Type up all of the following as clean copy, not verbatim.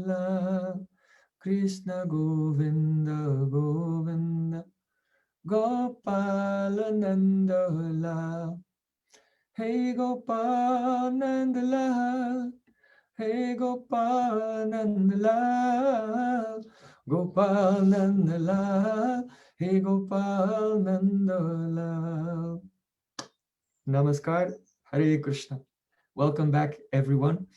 Lal, Krishna Govinda Govinda, Gopala Nanda Lal. Hey Gopal Nanda Lal, hey Gopal Nanda Lal, Gopal Nanda Lal, hey Gopal Nanda Lal. Namaskar, Hare Krishna. Welcome back, everyone.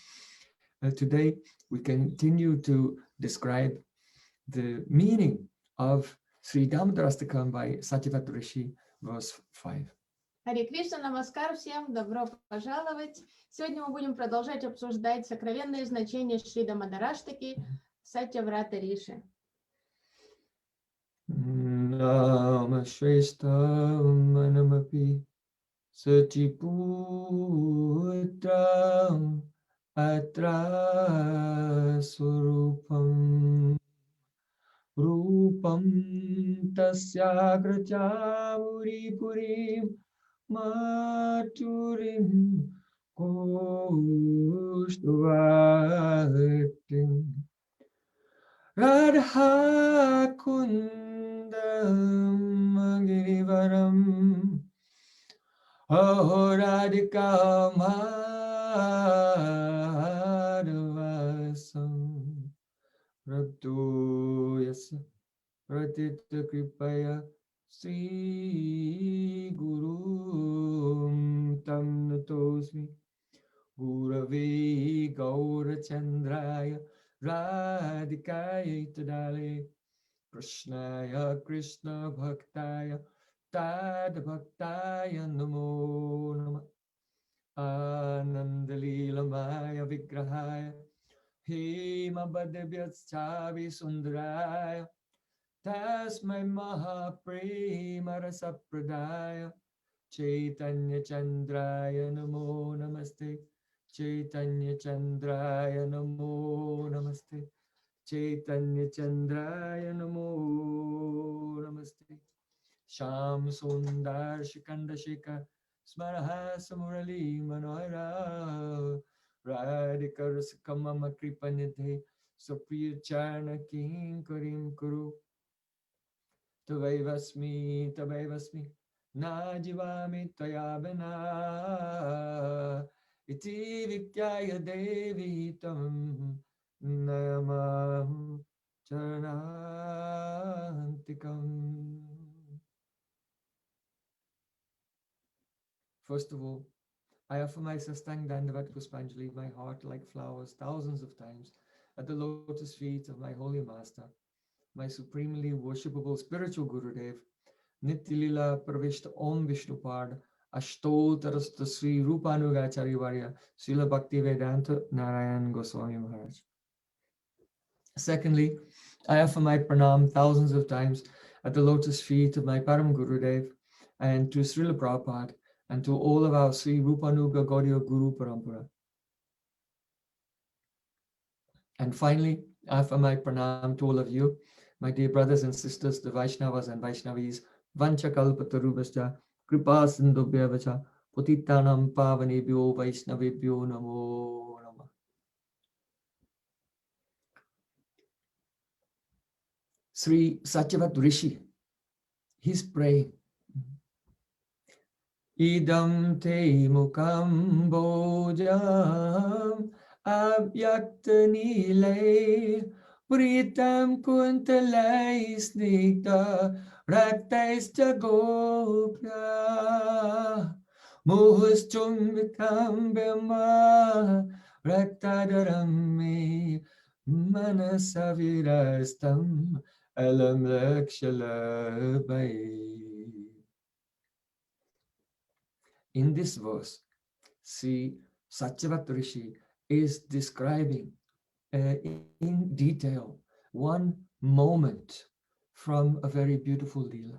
Today, we continue to describe the meaning of Sri Damodarastakam by Satyavat Rishi, verse 5. Харе Кришна, намаскар всем, добро пожаловать. Сегодня мы будем продолжать обсуждать сокровенное значение Шри Дамодараштаки Сатьяврата Риши. Nama Shreshtha Manamapi Satiputram Atra Surupam Rupam Tasyagracha Purim Maturim Koshtuvatim Radha Kundam Girivaram Ahoradika Madhavasam Rabdu Yasa Pratita Kripaya Sri Guru Tam Natosmi Gurave Gaura Chandraya Radhikaya Tadale Krishnaya Krishna Bhaktaya Tad Bhaktaya Namo Namah Anandalila Maya Vigrahaya Hema Bhadabhyaschavi Sundaraya Tasmai Mahaprema Rasapradaya Chaitanya Chandraya Namo Namaste Chaitanya Chandraya Namo Namaste Chaitanya Chandraya Namo Namaste Sham Sundar Shikanda Shika Smaraha Samurali Manohara Radhika Rasakamama Kripanidhe Supriya Charna King Karim Kuru Tavaivasmi Najivami Tayabana Iti Vikyaya Devi Tam Nayamam Charanantikam. First of all, I offer my Sastang Dandavat Puspanjali, my heart like flowers, thousands of times, at the lotus feet of my holy master, my supremely worshipable spiritual Gurudev, Nityalila Pravishta Om Vishnupad, Ashtotarasta Sri Rupanugacharya Varya, Srila Bhaktivedanta Narayan Goswami Maharaj. Secondly, I offer my pranam thousands of times at the lotus feet of my Param Gurudev and to Srila Prabhupada and to all of our Sri Rupanuga Gaudiya Guru Parampara. And finally, I offer my pranam to all of you, my dear brothers and sisters, the Vaishnavas and Vaishnavis, Vanchakalpatarubhascha, Kripa Sindhubhyavacha, Putitanam Pavanebhyo Vaishnavebhyo Namo Namah. Sri Satyavat Rishi, he's praying. Idam te mukam bojam avyakta nilay pritam kuntalay snigdha raktaischa gopya muhuschumvikam bhima raktadaram me manasavirastam alam lakshalabhay. In this verse, Sri Satyavat Rishi is describing in detail one moment from a very beautiful lila.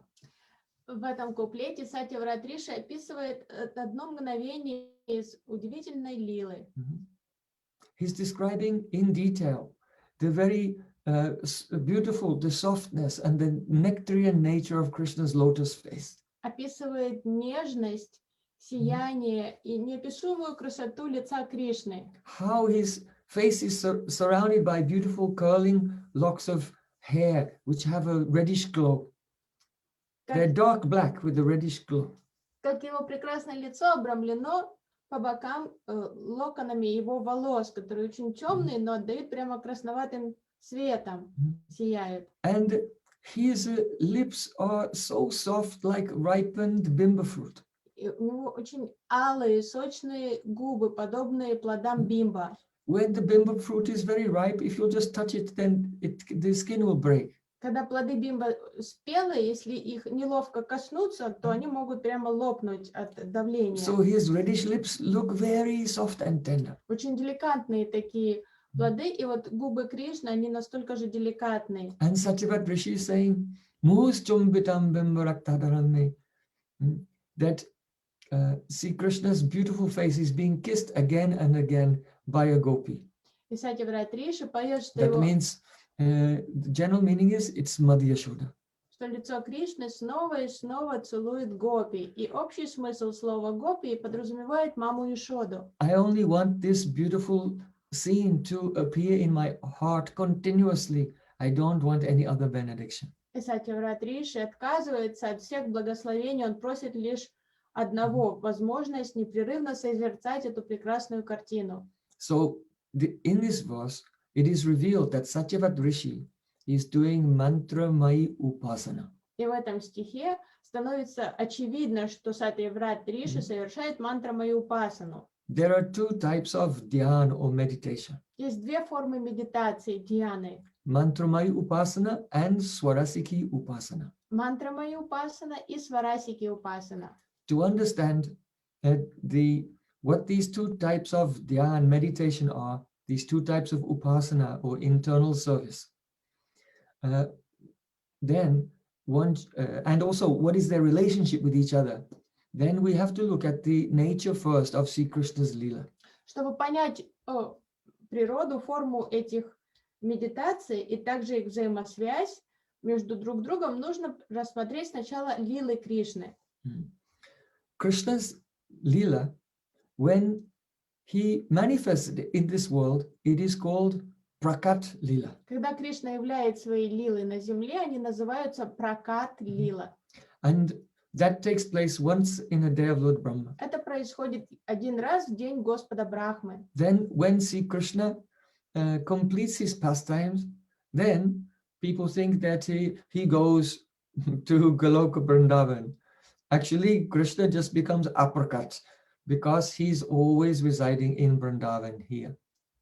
В этом куплете Сатьяврат Риши описывает одно мгновение из удивительной лилы. He's describing in detail the very beautiful, the softness and the nectarian nature of Krishna's lotus face. Описывает нежность, сияние и неописуемую красоту лица Кришны. How his face is surrounded by beautiful curling locks of hair, which have a reddish glow. They're dark black with a reddish glow. Как его прекрасное лицо обрамлено по бокам локонами его волос, которые очень темные, но отдают прямо красноватым светом, сияют. And his lips are so soft like ripened bimba fruit. И у него очень алые, сочные губы, подобные плодам бимба. When the bimba fruit is very ripe, if you just touch it, then the skin will break. Когда плоды бимба спелые, если их неловко коснуться, то они могут прямо лопнуть от давления. So his reddish lips look very soft and tender. Очень деликатные такие плоды, и вот губы Кришны, они настолько же деликатные. And Satyavat Rishi is saying, Mus chumbitam bimbaraktadarame, that see Krishna's beautiful face is being kissed again and again by a gopi. И Сатьяврат Риши поет, что That его... means, the general meaning is, it's Madhya Yashoda. Что лицо Кришны снова и снова целует гопи. И общий смысл слова гопи подразумевает маму Ишоду. I only want this beautiful scene to appear in my heart continuously. I don't want any other benediction. И Сатьяврат Риши отказывается от всех благословений, он просит лишь одного, возможность непрерывно созерцать эту прекрасную картину. So in this verse, it is revealed that Satyavat Rishi is doing mantra mai upasana. И в этом стихе становится очевидно, что Сатьяврат Риши совершает мантра-майю упасану. There are two types of dhyan or meditation. Есть две формы медитации, dhяны. Mantra mai upasana and swarasiki upasana. Мантра-майю упасана и сварасики упасана. To understand what these two types of dhyan meditation are, these two types of upasana or internal service, then one, and also what is their relationship with each other, then we have to look at the nature first of Sri Krishna's Leela. Чтобы понять природу, форму этих медитаций и также их взаимосвязь между друг другом, нужно рассмотреть сначала лилы Кришны. Krishna's Leela, when he manifested in this world, it is called Prakat Leela. Когда Кришна являет свои лилы на земле, они называются пракат лила. And that takes place once in a day of Lord Brahma. Это происходит один раз в день Господа Брахмы. Then when Sri Krishna completes his pastimes, then people think that he goes to Goloka Vrindavan. Actually, Krishna just becomes aprakat because he's always residing in Vrindavan here.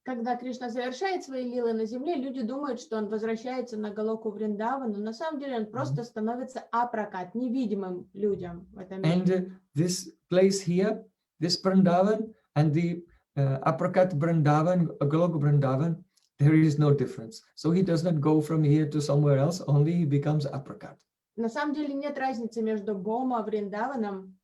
Когда Кришна завершает свои лилы на земле, люди думают, что он возвращается на Галоку Вриндаван, но на самом деле он просто становится апракат, невидимым людям в этом мире. And this place here, this Vrindavan and the aprakat Vrindavan, Goloka Vrindavan, there is no difference. So he does not go from here to somewhere else, only he becomes aprakat. На самом деле нет разницы между Бома Вриндаваном,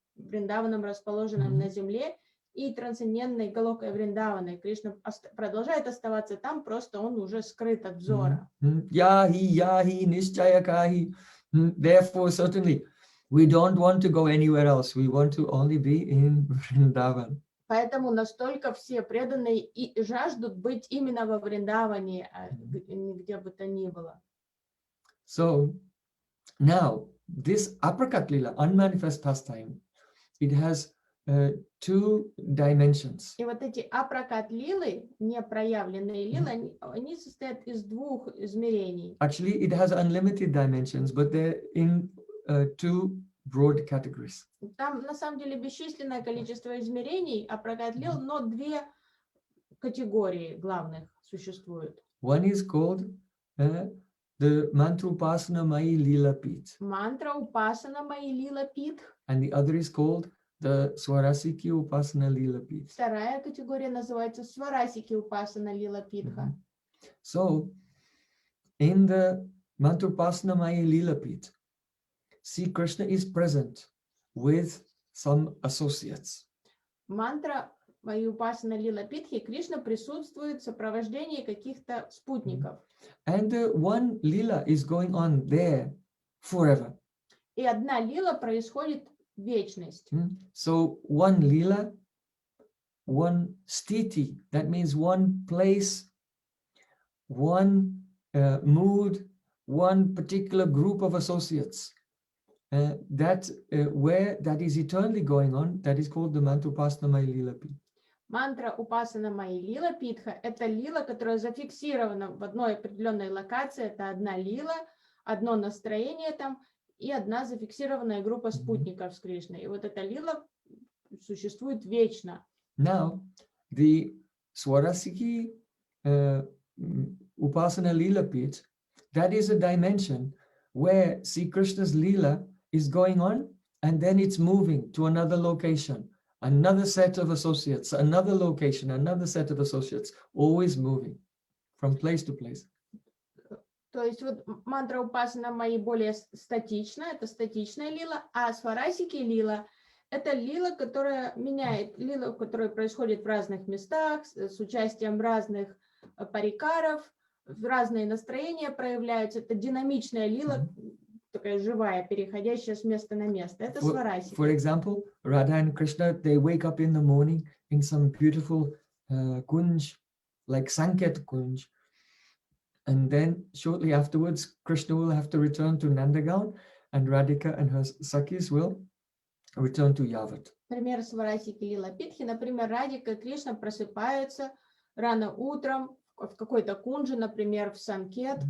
расположенным на земле, и трансцендентной Галокой Вриндаваной. Кришна продолжает оставаться там, просто он уже скрыт от взора. Yahi, Nishchayakahi. Therefore, certainly, we don't want to go anywhere else. We want to only be in Vrindavan. Поэтому настолько все преданные и жаждут быть именно во Вриндаване, нигде бы то ни было. So, now, this aprakat lila, unmanifest pastime, it has two dimensions. И вот эти апракат лилы, непроявленные лилы, они состоят из двух измерений. Actually, it has unlimited dimensions, but they're in two broad categories. Там на самом деле бесчисленное количество измерений апракат лил, но две категории главных существуют. One is called the mantra upasana mai lila pit. Мантра упасана май лила пит. And the other is called the swarasiki upasana lila pit. Вторая категория называется сварасики упасана лила питха. So, in the mantra upasana mai lila pit, see Krishna is present with some associates. Мантра май упасана лила питхи, Кришна присутствует в сопровождении каких-то спутников. And one lila is going on there forever. И одна лила происходит вечность. So one lila one stiti, that means one place, one mood, one particular group of associates. Where that is eternally going on, that is called the Mantupasnamai Lila Pit. Мантра Упасана Майи Лила Питха – это лила, которая зафиксирована в одной определенной локации. Это одна лила, одно настроение там и одна зафиксированная группа спутников с Кришной. И вот эта лила существует вечно. Now, the Swarasiki Upasana Lila Pit, that is a dimension where Sri Krishna's Lila is going on and then it's moving to another location, another set of associates, another location, another set of associates, always moving from place to place. То есть вот мантра Упасана Майи более статична, это статичная лила, а Сварасики лила – это лила, которая меняет, лила, которая происходит в разных местах, с участием разных парикаров, разные настроения проявляются. Это динамичная лила, такая живая, переходящая с места на место. Это Сварасики. For example, Radha and Krishna, they wake up in the morning in some beautiful kunj, like Sanket kunj. And then shortly afterwards, Krishna will have to return to Nandagaon and Radhika and her Sakhis will return to Yavat. Пример Сварасики Лила Питхи. Например, Радика и Кришна просыпаются рано утром в какой-то кунже, например, в Санкете,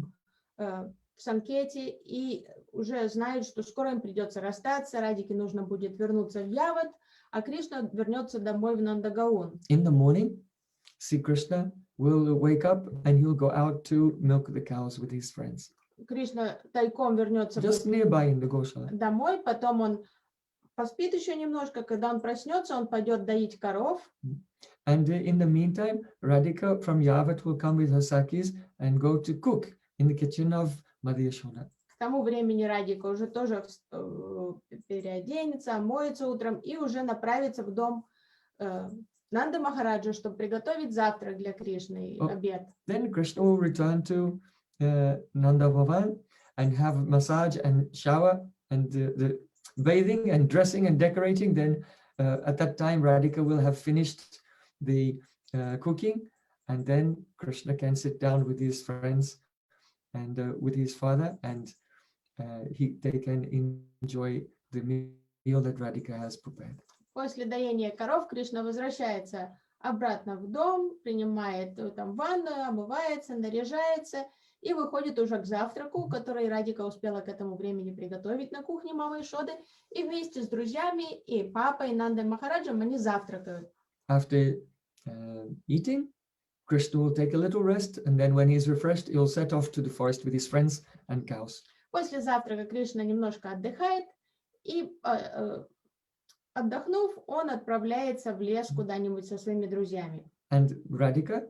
и уже знают, что скоро им придется расстаться. Радике нужно будет вернуться в Яват, а Кришна вернется домой в Нандагаон. In the morning, Sri Krishna will wake up and he'll go out to milk the cows with his friends. Кришна тайком вернется Just nearby in the Goshala. домой, потом он поспит еще немножко, когда он проснется, он пойдет доить коров. And in the meantime, Radhika from Yavat will come with her Sakhis and go to cook in the kitchen of Mother Yashoda. К тому времени Радика уже тоже переоденется, омоется утром и уже направится в дом Нанда Махараджа, чтобы приготовить завтрак для Кришны, обед. Then Krishna will return to Nanda Bhavan and have massage and shower and the bathing and dressing and decorating. Then at that time, Radhika will have finished the cooking, and then Krishna can sit down with his friends and with his father, and they can enjoy the meal that Radhika has prepared. После доения коров Кришна возвращается обратно в дом, принимает там ванну, омывается, наряжается и выходит уже к завтраку, который Радика успела к этому времени приготовить на кухне Мамы Ишоды, и вместе с друзьями и папой Нандой Махараджем они завтракают. After eating, Krishna will take a little rest, and then when he's refreshed, he'll set off to the forest with his friends and cows. После завтрака Кришна немножко отдыхает, и отдохнув, он отправляется в лес куда-нибудь со своими друзьями. And Radhika,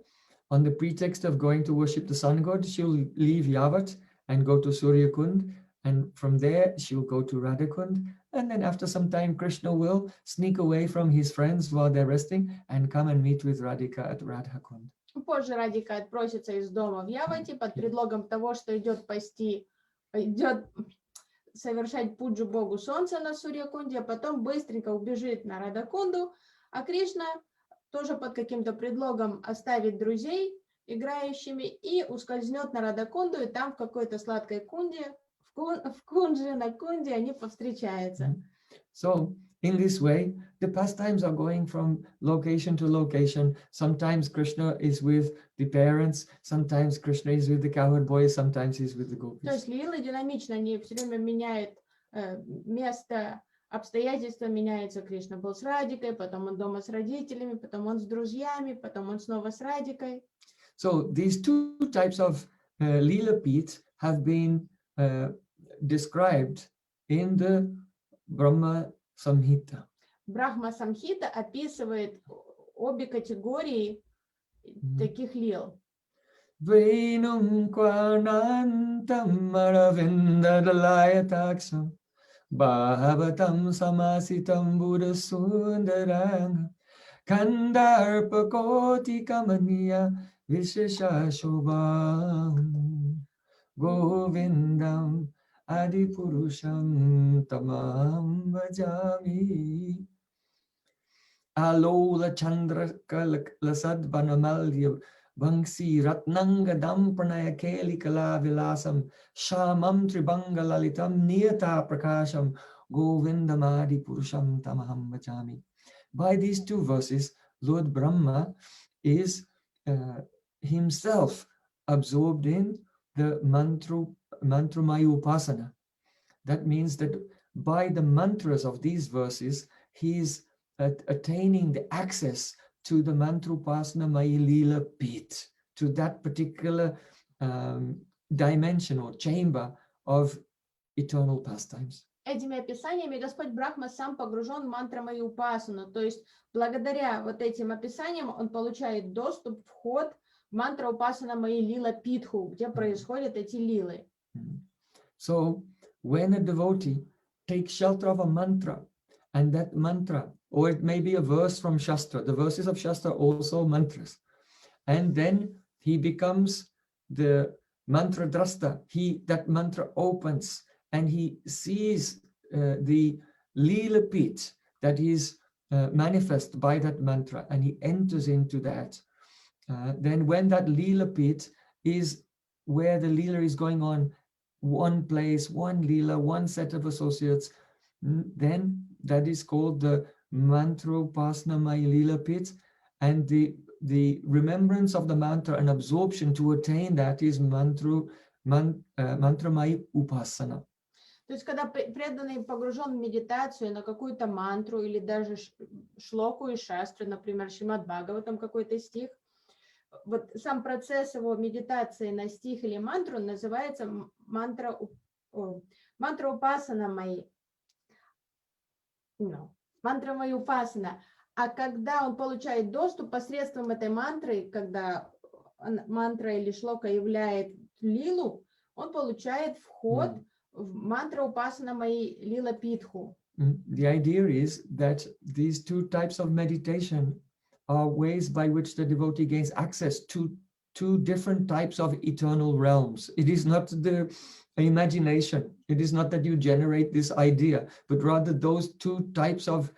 on the pretext of going to worship the sun god, she'll leave Yavat and go to Surya Kund, and from there she'll go to Radhakund, and then after some time Krishna will sneak away from his friends while they're resting and come and meet with Radhika at Radhakund. Позже Радика отпросится из дома в Явате под предлогом того, что идет совершать пуджу богу солнца на Сурья-кунде, а потом быстренько убежит на Радакунду, а Кришна тоже под каким-то предлогом оставит друзей играющими и ускользнет на Радакунду, и там в какой-то сладкой кунде, в кунже на кунде они повстречаются. So, in this way, the pastimes are going from location to location. Sometimes Krishna is with the parents, sometimes Krishna is with the cowherd boys, sometimes he's with the То gopis. есть лилы динамично, они все время меняют место, обстоятельства меняются. Кришна был с Радикой, потом он дома с родителями, потом он с друзьями, потом он снова с Радикой. So these two types of Leela Pit have been described in the Brahma Samhita. Брахма Самхита описывает обе категории таких лил. Venum kvarnantam aravindadalayataksham bhavatam samasitam buddha sundarang kandarpakoti kamaniya vishesha shobham govindam adipurusham tamam bhajami. Alola Chandra Lasad Banamalya Bangsi Ratnangadam Pranaya Keli Kala Vilasam Shamam Tribanga Lalitam Niyata Prakasham Govindamadi Purusham Tamaham Vachami. By these two verses, Lord Brahma is himself absorbed in the mantramaya upasana. That means that by the mantras of these verses, he is attaining the access to the mantrupasana Maya Lila Pit, to that particular dimension or chamber of eternal pastimes. Этими описаниями Господь Брахма сам погружен в мантрамаю упасану, то есть благодаря вот этим описаниям он получает доступ, вход в мантра упасана Майи Лила Питху, где происходят эти лилы. So when a devotee takes shelter of a mantra, and that mantra, or it may be a verse from Shastra, the verses of Shastra are also mantras, and then he becomes the mantra drasta, that mantra opens, and he sees the Lila Pit that is manifest by that mantra, and he enters into that. Then when that Lila Pit is where the Lila is going on, one place, one Lila, one set of associates, then that is called the Mantrupasana Maya Lila Pit, and the remembrance of the mantra and absorption to attain that is Mantramaya Upasana. То есть, когда преданный погружен в медитацию на какую-то мантру или даже шлоку и шастру, например, Шримад Бхагаватам какой-то стих, вот сам процесс его медитации на стих или мантру называется мантра упасана Майи. Мантра Майи Упасана. А когда он получает доступ посредством этой мантры, когда мантра или шлока являет лилу, он получает вход Mantra upasana Mai Lila Pithu. The idea is that these two types of meditation are ways by which the devotee gains access to two different types of eternal realms. It is not the imagination. It is not that you generate this idea, but rather those two types of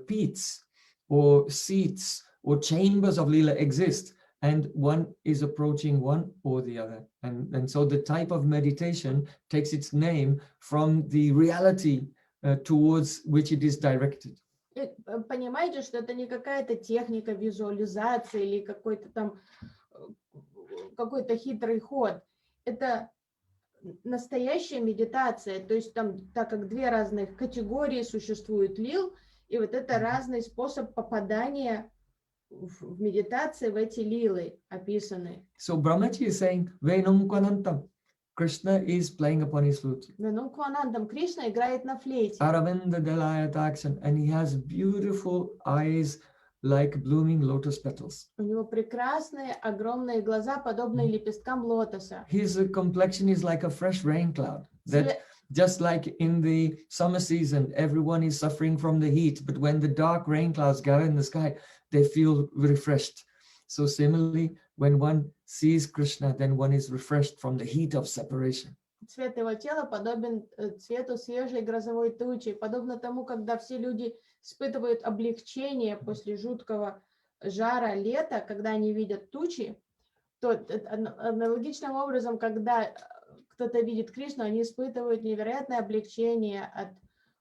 pits or seats or chambers of Lila exist. And one is approaching one or the other. And so the type of meditation takes its name from the reality towards which it is directed. Понимаете, что это не какая-то техника визуализации или какой-то хитрый ход. Это настоящая медитация. То есть там, так как две разных категории существуют лил, и вот это разный способ попадания в медитации в эти лилы описаны. So Brahmaji is saying, Venum Kwanantam. Krishna is playing upon his flute. Venum Kwanantam. Krishna играет на флейте. Aravinda Dalayatakshan, and he has beautiful eyes like blooming lotus petals. У него прекрасные, огромные глаза, подобные лепесткам лотоса. His complexion is like a fresh rain cloud. That just like in the summer season, everyone is suffering from the heat, but when the dark rain clouds gather in the sky, they feel refreshed. So similarly, when one sees Krishna, then one is refreshed from the heat of separation. Цвет его тела подобен цвету свежей грозовой тучи, подобно тому, когда все люди испытывают облегчение после жуткого жара лета, когда они видят тучи, то аналогичным образом, когда кто-то видит Кришну, они испытывают невероятное облегчение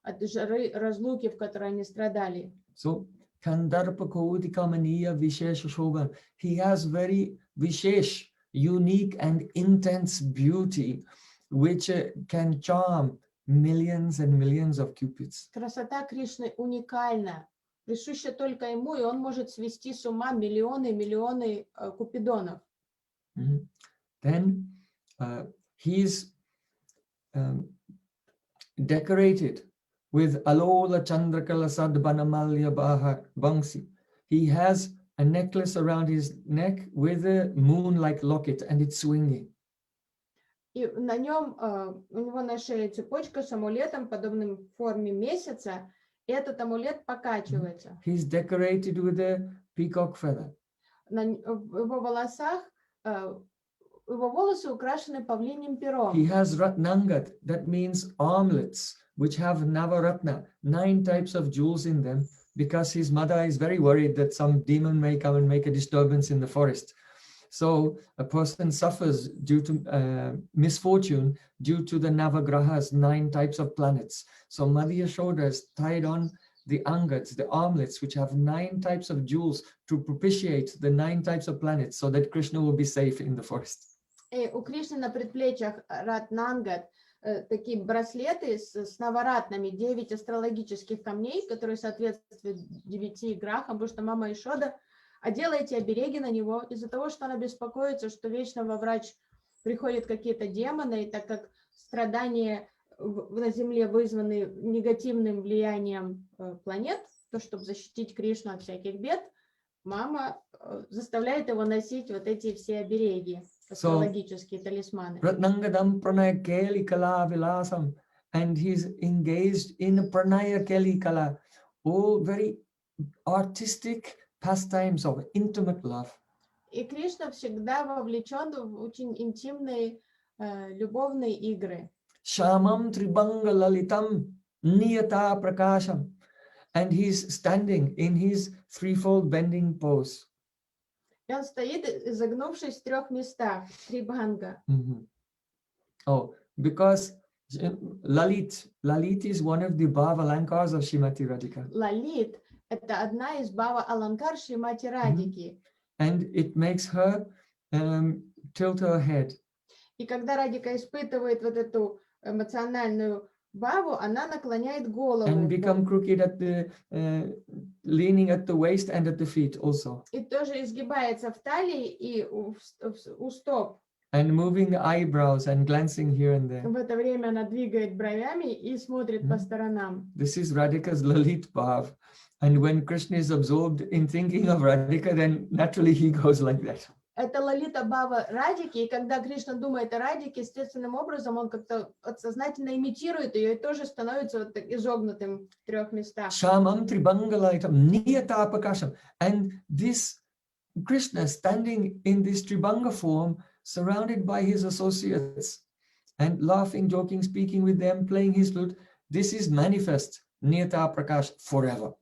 от жары разлуки, в которой они страдали. So, Kandarpa Kodi Kamaniya Vishesha Shobhan. He has very Vishesh, unique and intense beauty, which can charm millions and millions of cupids. Красота Кришны уникальна, присуща только ему, и он может свести с ума миллионы и миллионы купидонов. Then he's decorated with Alola Chandrakala Sadbanamalya Bangsi. He has a necklace around his neck with a moon-like locket, and it's swinging. И на нем, у него на шее цепочка с амулетом, подобным форме месяца, и этот амулет покачивается. He's decorated with a peacock feather. В его волосах, его волосы украшены павлиним пером. He has Ratnangat, that means armlets, which have Navaratna, 9 types of jewels in them, because his mother is very worried that some demon may come and make a disturbance in the forest. So a person suffers due to misfortune due to the Navagrahas, 9 types of planets. So Mother Yashoda has tied on the angats, the armlets, which have 9 types of jewels to propitiate the 9 types of planets so that Krishna will be safe in the forest. И у Кришны на предплечьях Ратнангат такие браслеты с наворатными, 9 астрологических камней, которые соответствуют 9 грахам, потому что мама Ишода одела эти обереги на него из-за того, что она беспокоится, что вечно во врач приходят какие-то демоны, и так как страдания на Земле вызваны негативным влиянием планет, то чтобы защитить Кришну от всяких бед, мама заставляет его носить вот эти все обереги, астрологические талисманы. Ratnangadam pranaya keli kala vilasam, and he's engaged in pranaya keli kala, all very artistic pastimes of intimate love. И Кришна всегда вовлечен в очень интимные любовные игры. Shamam tribanga lalitam niyata prakasham, and he's standing in his threefold bending pose. И он стоит, изогнувшись в 3 местах, трибанга. Oh, because Lalit is one of the Bhava Alankars of Srimati Radhika. Лалит – это одна из бава Аланкар Шримати Радики. And it makes her tilt her head. И когда Радика испытывает вот эту эмоциональную баву, она наклоняет голову. And become crooked at the, leaning at the waist and at the feet also. И тоже изгибается в талии и у стоп. And moving eyebrows and glancing here and there. В это время она двигает бровями и смотрит по сторонам. This is Radhika's Lalit Bhav. And when Krishna is absorbed in thinking of Radhika, then naturally he goes like that. Это Лалита Бава Радики, и когда Кришна думает о Радике, естественным образом он как-то подсознательно имитирует ее и тоже становится вот так изогнутым в 3 местах. Shamam tribangalaitam niyata pakasham. And this Krishna standing in this Tribanga form, surrounded by his associates, and laughing, joking, speaking with them, playing his flute, this is manifest niyata prakash forever.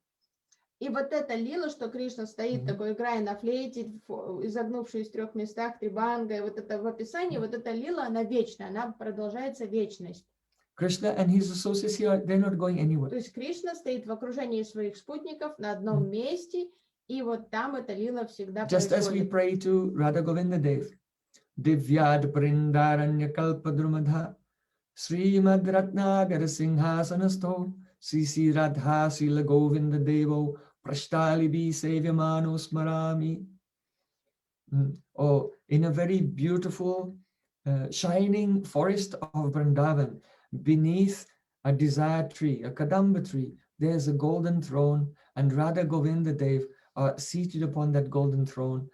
И вот эта лила, что Кришна стоит такой, играя на флейте, изогнувшись в 3 местах, трибанга, и вот это в описании, вот эта лила, она вечная, она продолжается вечность. Krishna and his associates here, they're not going anywhere. То есть Кришна стоит в окружении своих спутников на одном месте, и вот там эта лила всегда Just as we происходит. pray to Radha Govinda Dev, Divyad Prindaranya Kalpadrumadha, Srimad Ratnagar Singhasanasto, Sisi Radha Sila Govinda Devo, Prashtalibi Sevyamano Smarami. Oh, in a very beautiful, shining forest of Vrindavan, beneath a desire tree, a Kadamba tree, there's a golden throne, and Radha Govinda Dev are seated upon that golden throne,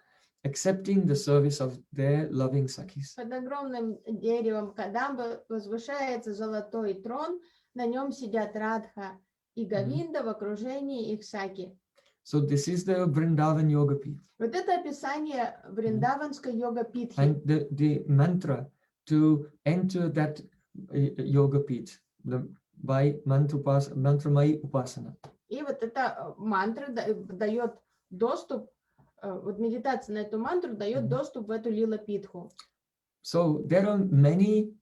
accepting the service of their loving Sakhis. Под огромным деревом Кадамба возвышается золотой трон, на нем сидят Радха и Говинда в окружении их саки. So this is the Vrindavan Yoga Pith. Вот это описание Вриндаванской йога-питхи. And the mantra to enter that Yoga Pith by Mantramai Upasana. И вот эта мантра дает доступ, вот медитация на эту мантру дает доступ в эту лила-питху. So there are many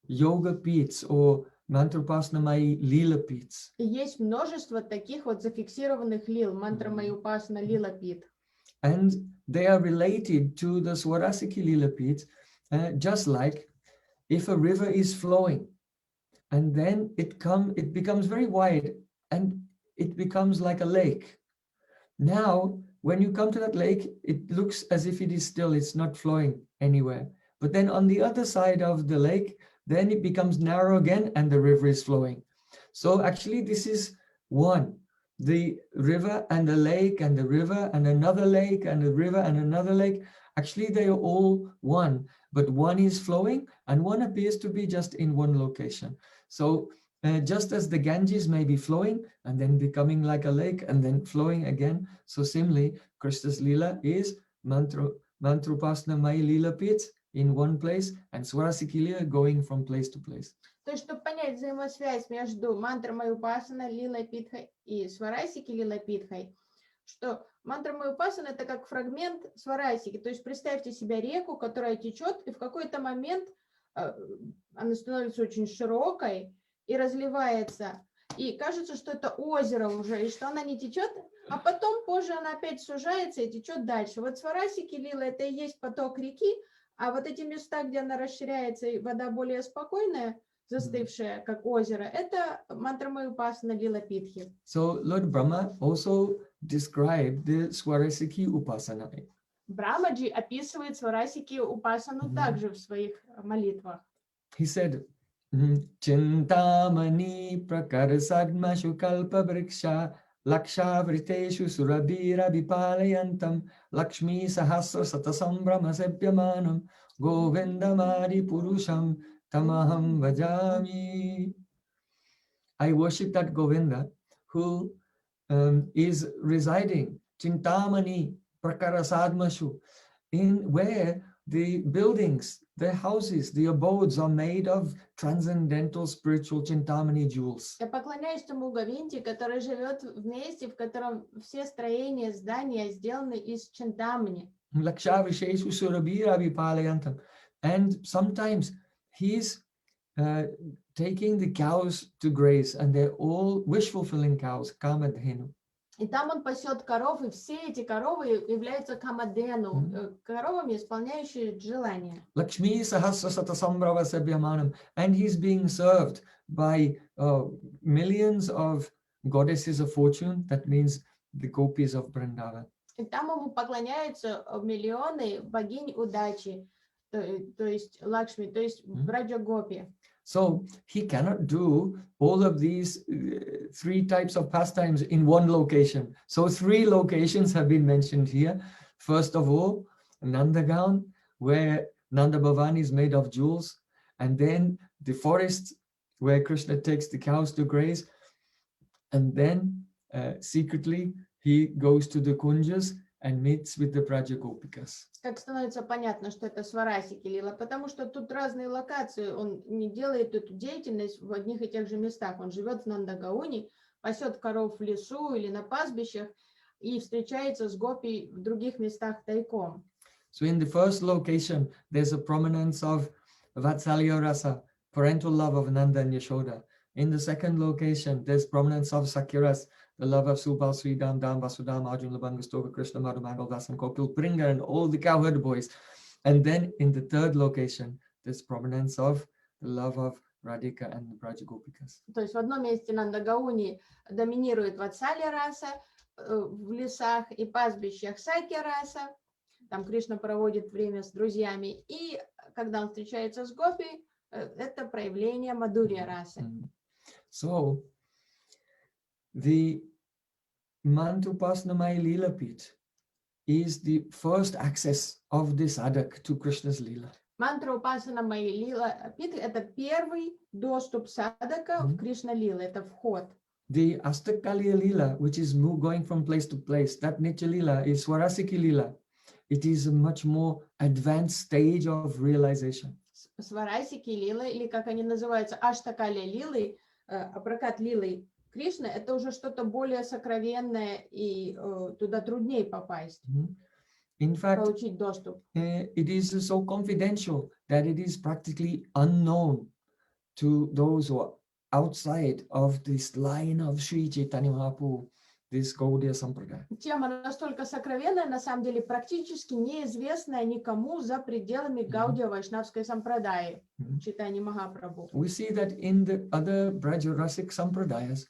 yoga piths or Mantrapasnamai Lila piths. И есть множество таких вот зафиксированных лил, мантра Майупасана лила-питх. And they are related to the Swarasiki Lila piths, just like if a river is flowing and then it becomes very wide and it becomes like a lake. Now, when you come to that lake, it looks as if it is still, it's not flowing anywhere. But then on the other side of the lake, then it becomes narrow again and the river is flowing. So actually this is one. The river and the lake and the river and another lake and a river and another lake, actually they are all one. But one is flowing and one appears to be just in one location. So just as the Ganges may be flowing and then becoming like a lake and then flowing again, so similarly, Krishna's Leela is Mantrupasna Mai Leela Pith, in one place and Swarasiki Lila going from place to place. То есть, чтобы понять взаимосвязь между мантрой Упасана, Лилой Питхой и Сварасики Лилой Питхой, что мантра Упасана это как фрагмент Сварасики. То есть представьте себе реку, которая течет, и в какой-то момент она становится очень широкой и разливается. И кажется, что это озеро уже, и что она не течет, а потом позже она опять сужается и течет дальше. Вот Сварасики Лила это и есть поток реки, а вот эти места, где она расширяется и вода более спокойная, застывшая, как озеро, это мантра Упасана Лила Питхи. So Lord Brahma also described the Swarasiki Upasana. Брамаджи описывает Сварасики Упасану также в своих молитвах. He said, Chintamani prakarasadmashu kalpa vriksha laksha vriteshu surabhira vipalayantam lakshmi sahasra satasambrama sebhyamanam govindamadi purusham tamaham vajami. I worship that Govinda who is residing Chintamani prakarasadmashu, in where the buildings, the houses, the abodes are made of transcendental spiritual Chintamani jewels. Я поклоняюсь тому Говинде, который живет в месте, в котором все строения, здания сделаны из Чинтамани. And sometimes he's taking the cows to graze, and they're all wish-fulfilling cows, kamadhenu. И там он пасет коров, и все эти коровы являются камадену, коровами, исполняющими желания. Lakshmi sahasra satasambrava sebhyamanam, and he's being served by millions of goddesses of fortune. That means the gopis of Vrindavan. И там ему поклоняются миллионы богинь удачи, то есть Лакшми, то есть Браджа Гопи. So he cannot do all of these three types of pastimes in one location. So three locations have been mentioned here. First of all, Nandagaon, where Nanda Bhavani is made of jewels, and then the forest where Krishna takes the cows to graze, and then secretly he goes to the kunjas and meets with the Braja Gopikas. Как становится понятно, что это Сварасики Лила, потому что тут разные локации, он не делает эту деятельность в одних и тех же местах. Он живет в Нандагауне, пасет коров в лесу или на пастбищах и встречается с гопи в других местах тайком. So in the first location, there's a prominence of Vatsalya Rasa, parental love of Nanda and Yashoda. In the second location, there's prominence of Sakyaras, the love of Subal, Sridam, Dam, Vasudam, Arjun, Labanga, Stoka, Krishna, Madhu, Mangal, Das, and Kokil, Pringa, and all the cowherd boys. And then in the third location, there's prominence of the love of Radhika and the Braja Gopikas. То есть в одном месте Нандагауни доминирует Ватсалья раса, в лесах и пастбищах Сакья раса. Там Кришна проводит время с друзьями. И когда он встречается с гопи, это проявление Мадурья расы. So, the Mantupasnamai Leela Pit is the first access of the sadhak to Krishna's Leela. Мантра Упасана Майи Лила Пит – это первый доступ садака в Кришна Лила, это вход. The Astakaliya Leela, which is going from place to place, that Nitya Leela is Swarasiki Leela. It is a much more advanced stage of realization. Сварасики Лила, или как они называются, Аштакалия Лилы, Апракат Лилы Кришны, это уже что-то более сокровенное, и туда труднее попасть, In fact, получить доступ. it is so confidential that it is practically unknown to those who are outside of this line of Sri Chaitanya Mahaprabhu, this Gaudiya Sampradaya. Тема настолько сокровенная, на самом деле практически неизвестная никому за пределами Гаудия Вайшнавской сампрадаи, Чайтаньи Махапрабху. We see that in the other Brajarasic Sampradayas,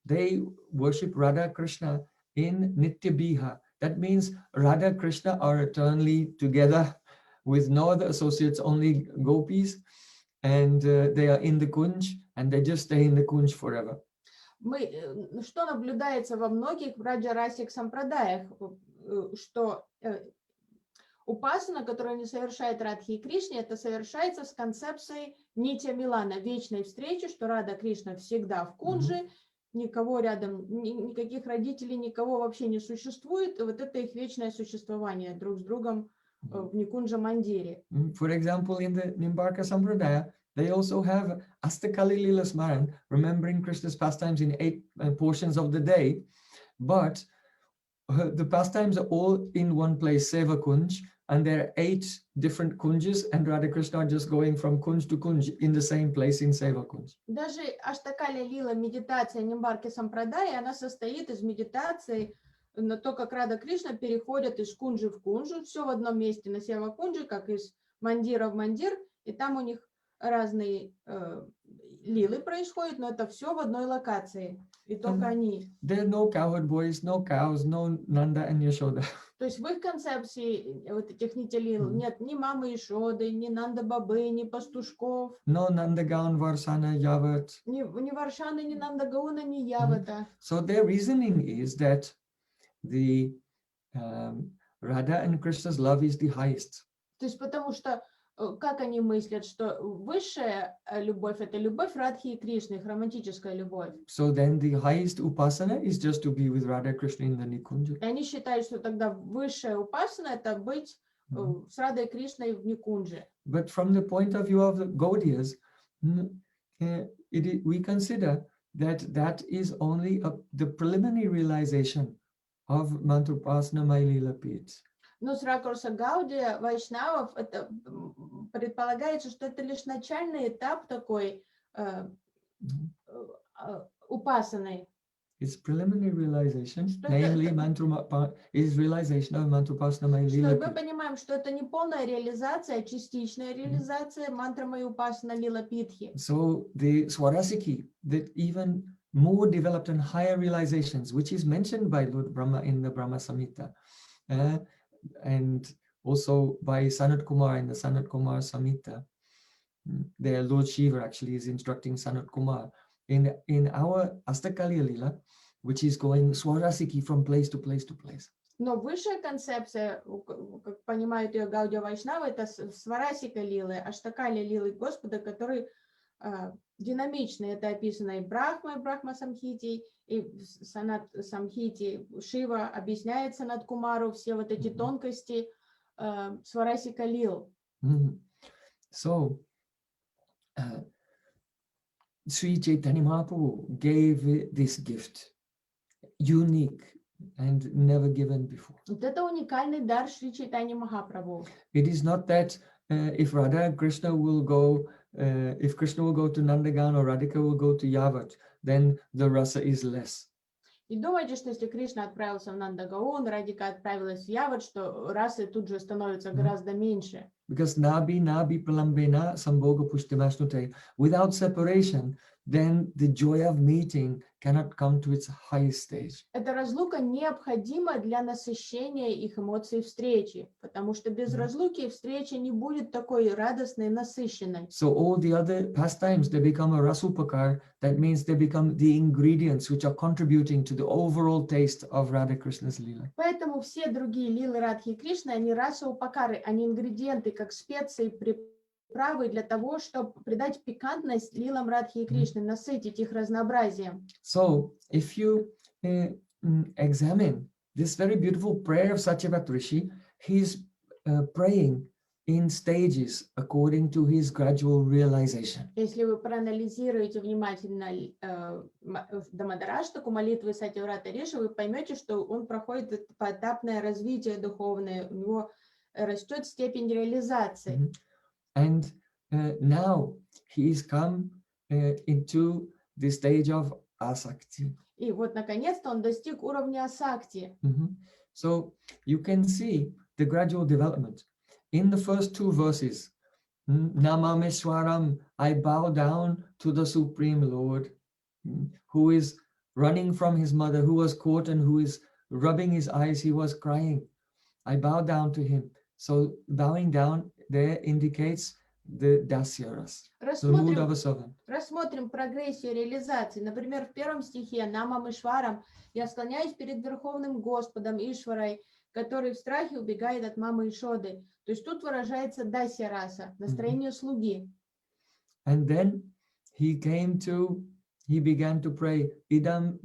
they worship Radha Krishna in Nitya Biha. That means Radha Krishna are eternally together with no other associates, only gopis, and they are in the kunj, and they just stay in the kunj forever. Что наблюдается во многих браджарасик сампрадаях, что упасана, которую они совершают Радхи и Кришне, это совершается с концепцией нитья Милана, вечной встречи, что Рада Кришна всегда в кунже, никого рядом, никаких родителей, никого вообще не существует. Вот это их вечное существование друг с другом в Никунджа Мандире. For example, in the Nimbarka Sampradaya, they also have Astakali Lila Smaran, remembering Krishna's pastimes in 8 portions of the day, but the pastimes are all in one place, Seva Kunj, and there are 8 different kunjas, and Radha Krishna are just going from kunj to kunj in the same place in Seva Kunj. Даже Аштакали Лила, медитация Нимбарки Сампрадай, она состоит из медитации на то, как Рада Кришна переходят из кунджи в кунджу, все в одном месте на Сева Кунджи, как из мандира в мандир, и там у них разные лилы происходят, но это все в одной локации, и только они. There are no cowherd boys, no cows, no Nanda and Yashoda. То есть в их концепции вот этих нитилил нет ни мамы Ишоды, ни Нанда Бабы, ни пастушков. No Nandagaon, Varsana, Yavat. Ни Варшаны, ни Нанда Гауна, ни Явата. So their reasoning is that the Radha and Krishna's love is the highest. То есть потому что, как они мыслят, что высшая любовь — это любовь Радхи и Кришны, их романтическая любовь. So then the highest upasana is just to be with Radha Krishna in the Nikunja. И они считают, что тогда высшая упасана — это быть с Радой Кришной в Никунже. But from the point of view of the Gaudiyas, we consider that is only the preliminary realization of Mantrapasana Mailila Pits. Но с ракурса Гаудия, Вайшнавов, это предполагается, что это лишь начальный этап такой упасанной. It's preliminary realization, namely is realization of Mantrapasana Mailila Что мы Pits. понимаем, что это не полная реализация, а частичная реализация мантры Майупасана Лила Питхи. So the Swarasiki, that even more developed and higher realizations, which is mentioned by Lord Brahma in the Brahma Samhita, and also by Sanat Kumar in the Sanat Kumar Samhita. There Lord Shiva actually is instructing Sanat Kumar in our Astakaliya Lila, which is going Swarasiki from place to place to place. Но высшая концепция, как понимают ее Гаудия Вайшнава, это сварасика лилы, аштакали лилы Господа, который динамичный. Это описано и Брахмой, Брахма Самхити, и в Санат Самхити Шива объясняет Санат Кумару все вот эти тонкости сварасика лил. So, Sri Chaitanya Mahaprabhu gave this gift, unique and never given before. Вот это уникальный дар Шри Чайтаньи Махапрабху. It is not that if Radha and Krishna will go, if Krishna will go to Nandagan or Radhika will go to Yavat, then the rasa is less. И думайте, что если Кришна отправился в Нандагаон, Радика отправилась в Яват, что расы тут же становятся гораздо меньше. Because nabi pralambena sambhoga pushtimashnute, without separation, then the joy of meeting cannot come to its highest stage. Эта разлука необходима для насыщения их эмоций встречи, потому что без разлуки встреча не будет такой радостной, насыщенной. So all the other pastimes, they become a rasupakar. That means they become the ingredients which are contributing to the overall taste of Radha Krishna's lila. Поэтому все другие лилы Радхи и Кришны, они раса упакары, они ингредиенты, как специи, приправы для того, чтобы придать пикантность лилам Радхи и Кришны, насытить их разнообразием. So if you examine this very beautiful prayer of Satyavrat Rishi, he's praying in stages according to his gradual realization. Если вы проанализируете внимательно Дамодараштаку, молитвы Сатьяврата Риши, вы поймете, что он проходит поэтапное развитие духовное, у него растет степень реализации. And now he is come into the stage of asakti. И вот наконец-то он достиг уровня асакти. So you can see the gradual development. In the first 2 verses, Namameshwaram, I bow down to the Supreme Lord, who is running from his mother, who was caught and who is rubbing his eyes, he was crying. I bow down to him. So bowing down there indicates the dasyaras, the mood of a servant. Рассмотрим прогрессию реализации. Например, в 1 стихе «Намам Ишварам» я склоняюсь перед Верховным Господом Ишварой, который в страхе убегает от мамы Ишоды. То есть тут выражается дасья раса, настроение слуги. And then he began to pray, Idam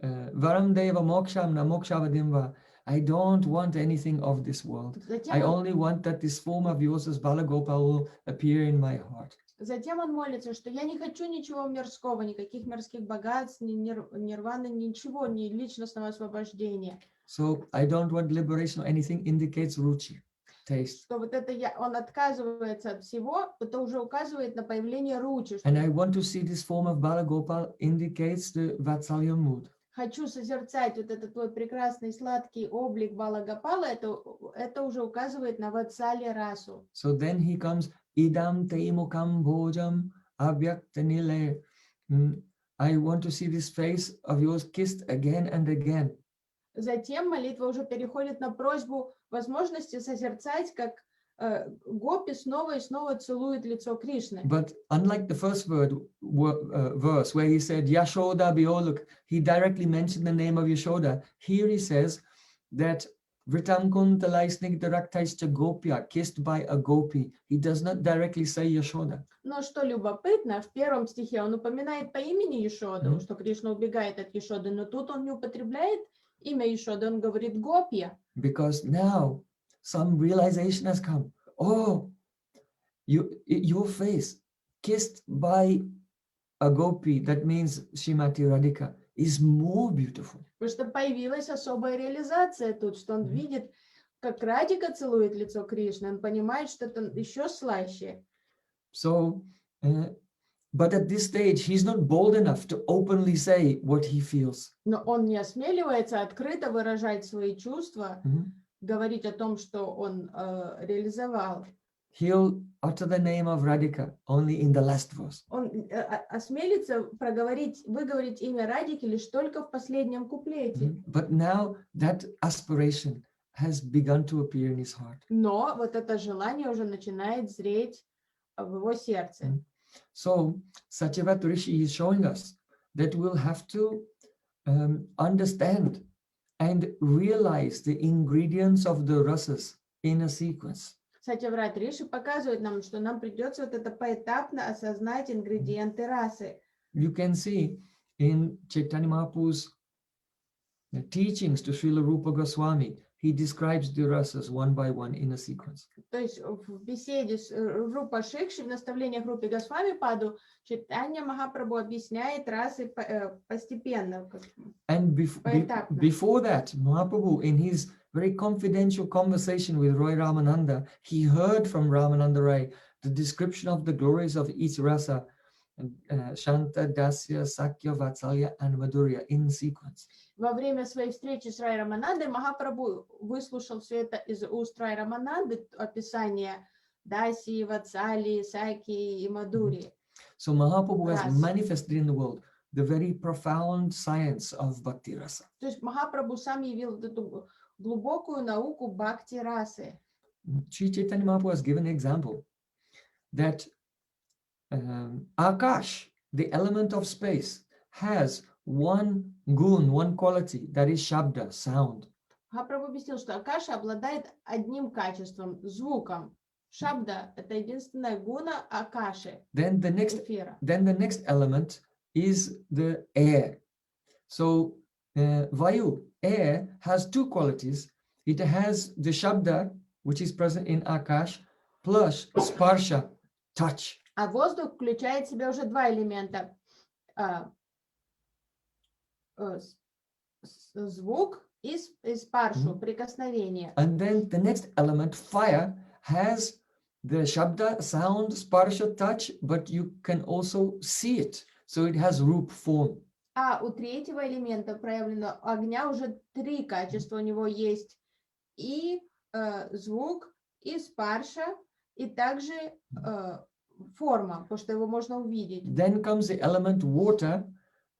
Varam Deva Moksham na Mokshavadimva I don't want anything of this world. I only want that this form of yours as Balagopal will appear in my heart. Затем он молится, что я не хочу ничего мирского, никаких мирских богатств, ни нирваны, ничего, ни личностного освобождения. So I don't want liberation or anything indicates ruchi, taste. Что вот это он отказывается от всего, это уже указывает на появление ручи. And I want to see this form of Balagopal indicates the Vatsalya mood. Хочу созерцать вот этот твой прекрасный сладкий облик Балагапала, это уже указывает на Ватсали расу. So then he comes, idam teimukam bhojam avyaktanile. I want to see this face of yours kissed again and again. Затем молитва уже переходит на просьбу возможности созерцать, как гопи снова и снова целует лицо Кришны. But unlike the first verse where he said Yashoda Bioluk, he directly mentioned the name of Yashoda. Here he says that Vritam Kuntalai Snigdaraktaischa Gopya, kissed by a gopi. He does not directly say Yashoda. Но что любопытно, в первом стихе он упоминает по имени Яшоду, что Кришна убегает от Яшоды, но тут он не употребляет имя Яшоды, он говорит Гопья. Because now some realization has come. Oh, your face kissed by a gopi, that means Shrimati Radhika, is more beautiful. Потому что появилась особая реализация тут, что он видит, как Радика целует лицо Кришны, он понимает, что это еще слаще. So, but at this stage, he's not bold enough to openly say what he feels. Но он не осмеливается открыто выражать свои чувства, говорить о том, что он реализовал. He'll utter the name of Radhika only in the last verse. Он осмелится выговорить имя Радики лишь только в последнем куплете. But now that aspiration has begun to appear in his heart. Но вот это желание уже начинает зреть в его сердце. So Satyavat Rishi is showing us that we'll have to understand and realize the ingredients of the rasas in a sequence. Сатьяврат Риши показывает нам, что нам придется вот это поэтапно осознать ингредиенты расы. You can see in Chaitanya Mahaprabhu's teachings to Srila Rupa Goswami, he describes the rasas one by one in a sequence. То есть в беседе с Рупа Шикши, в наставлениях Рупи Госвами Паду, Чайтанья Махапрабху объясняет расы постепенно, And поэтапно. before that, Mahaprabhu, in his very confidential conversation with Roy Ramananda, he heard from Ramananda Rai the description of the glories of each rasa, Shanta, Dasya, Sakya, Vatsalya, and Madhurya in sequence. Во время своей встречи с Рай Раманандой Махапрабху выслушал все это из уст Рай Рамананды, описание Даси, Ватсали, Саки и Мадури. So Mahaprabhu has manifested in the world the very profound science of Bhakti Rasa. То есть Махапрабху сам явил эту глубокую науку бхакти расы. Sri Chaitanya Mahaprabhu has given an example that Akash, the element of space, has one gun, one quality, that is Shabda, sound. Махапрабху объяснил, что Акаша обладает одним качеством, звуком. Шабда – это единственная гуна Акаши, Then the next element is the air. So Vayu, air, has two qualities. It has the Shabda, which is present in Akash, plus Sparsha, touch. А воздух включает в себя уже два элемента. Звук и спаршу, прикосновение. And then the next element, fire, has the Shabda, sound, Sparsha, touch, but you can also see it. So it has roop, form. А у третьего элемента проявлено огня уже три качества. У него есть и звук, и спарша, и также форма, потому что его можно увидеть. Then comes the element water,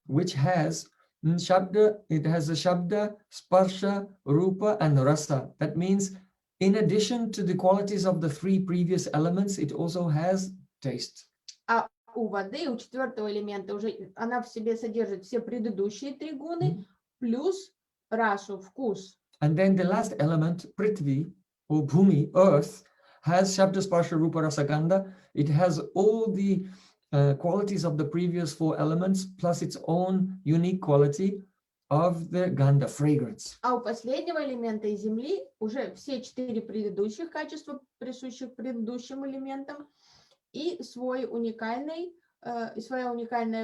which has Shabda, it has a Shabda, Sparsha, Rupa, and Rasa. That means in addition to the qualities of the three previous elements, it also has taste. А у воды, у четвертого элемента, уже она в себе содержит все предыдущие три гуны, плюс расу, вкус. And then the last element, Prithvi, or Bhumi, earth, has Shabda, Sparsha, Rupa, Rasa, Gandha. It has all the qualities of the previous four elements, plus its own unique quality, of the ganda, fragrance. А у последнего элемента из земли уже все 4 предыдущих качества, присущих предыдущим элементам, и своя уникальная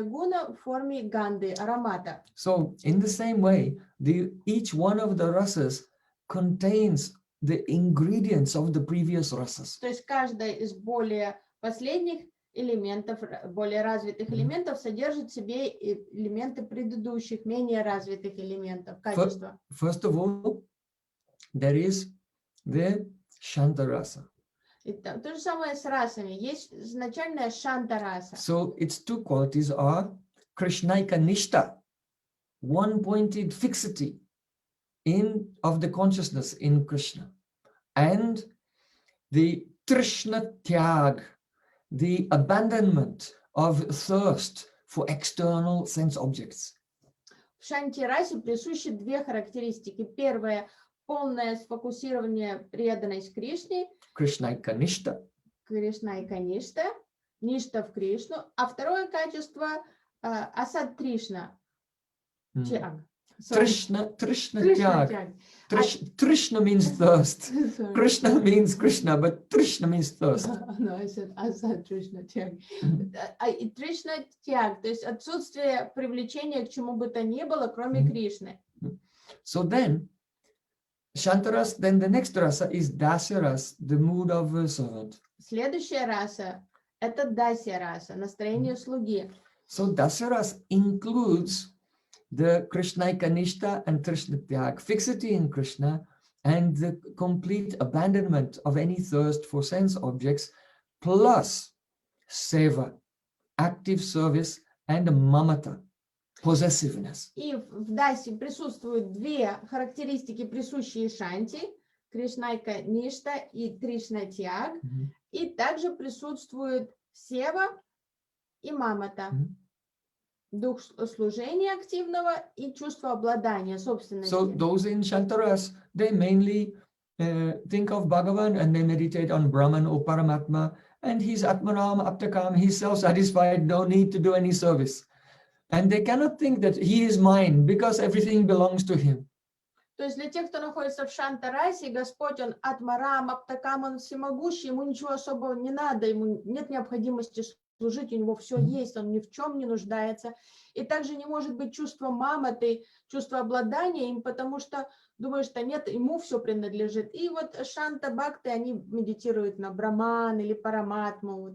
гуна в форме ганды, аромата. So in the same way, each one of the rasas contains the ingredients of the previous rasas. То есть каждая из более последних элементов, более развитых элементов содержит в себе элементы предыдущих, менее развитых элементов, качества. First of all, there is the Shanta rasa. То же самое с расами. Есть изначальная шанта раса. So its two qualities are Krishnaika Nishta, one-pointed fixity of the consciousness in Krishna, and the Trishna Tyag, the abandonment of thirst for external sense objects. В шанти расе присущи две характеристики. Первое — полное сфокусирование, преданность Кришне. Krishnaika Nishta. Кришнайка Ништа, Ништа в Кришну. А второе качество — асад Тришна. Тяг. Trishna Tyag. Trishna means thirst. Krishna means Krishna, but Trishna means thirst. No, I said асад Тришна Тяг. И Тришна Тяг, то есть отсутствие привлечения к чему бы то ни было, кроме Кришны. So then, Shantaras, then the next rasa is Dasyaras, the mood of a servant. Следующая раса — это дасья раса, настроение слуги. So Dasyaras includes the Krishnaika Nishta and Trishna Tyag, fixity in Krishna, and the complete abandonment of any thirst for sense objects, plus seva, active service, and mamata, possessiveness. И в дасе присутствуют две характеристики, присущие шанти, Кришнайка Ништа и Тришна Тяг, и также присутствует сева и мамата, дух служения активного и чувство обладания, собственности. So those in Shantaras, they mainly think of Bhagavan and they meditate on Brahman or Paramatma, and he's Atmanam Aptakam, he's self-satisfied, no need to do any service. And they cannot think that he is mine because everything belongs to him. То есть для тех, кто находится в Шантарасе, Господь, он Атмарам, Аптакам, он всемогущий, ему ничего особого не надо, ему нет необходимости служить, у него все есть, он ни в чем не нуждается. И также не может быть чувство маматы, чувство обладания им, потому что думаю, что нет, ему все принадлежит. И вот Шанта Бхакты, они медитируют на Браман или Параматму. Вот.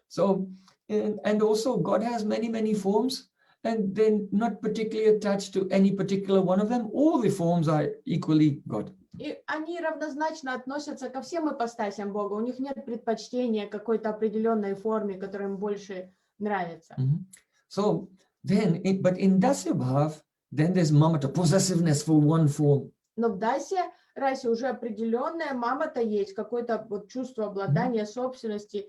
So, and also God has many forms, and they're not particularly attached to any particular one of them. All the forms are equally God. И они равнозначно относятся ко всем ипостасям Бога. У них нет предпочтения какой-то определенной форме, которая им больше нравится. So then, but in Dasya Bhav, then there's mamata, possessiveness for one form. Но в дасе расе уже определенная мамата есть, какое-то вот чувство обладания, собственности,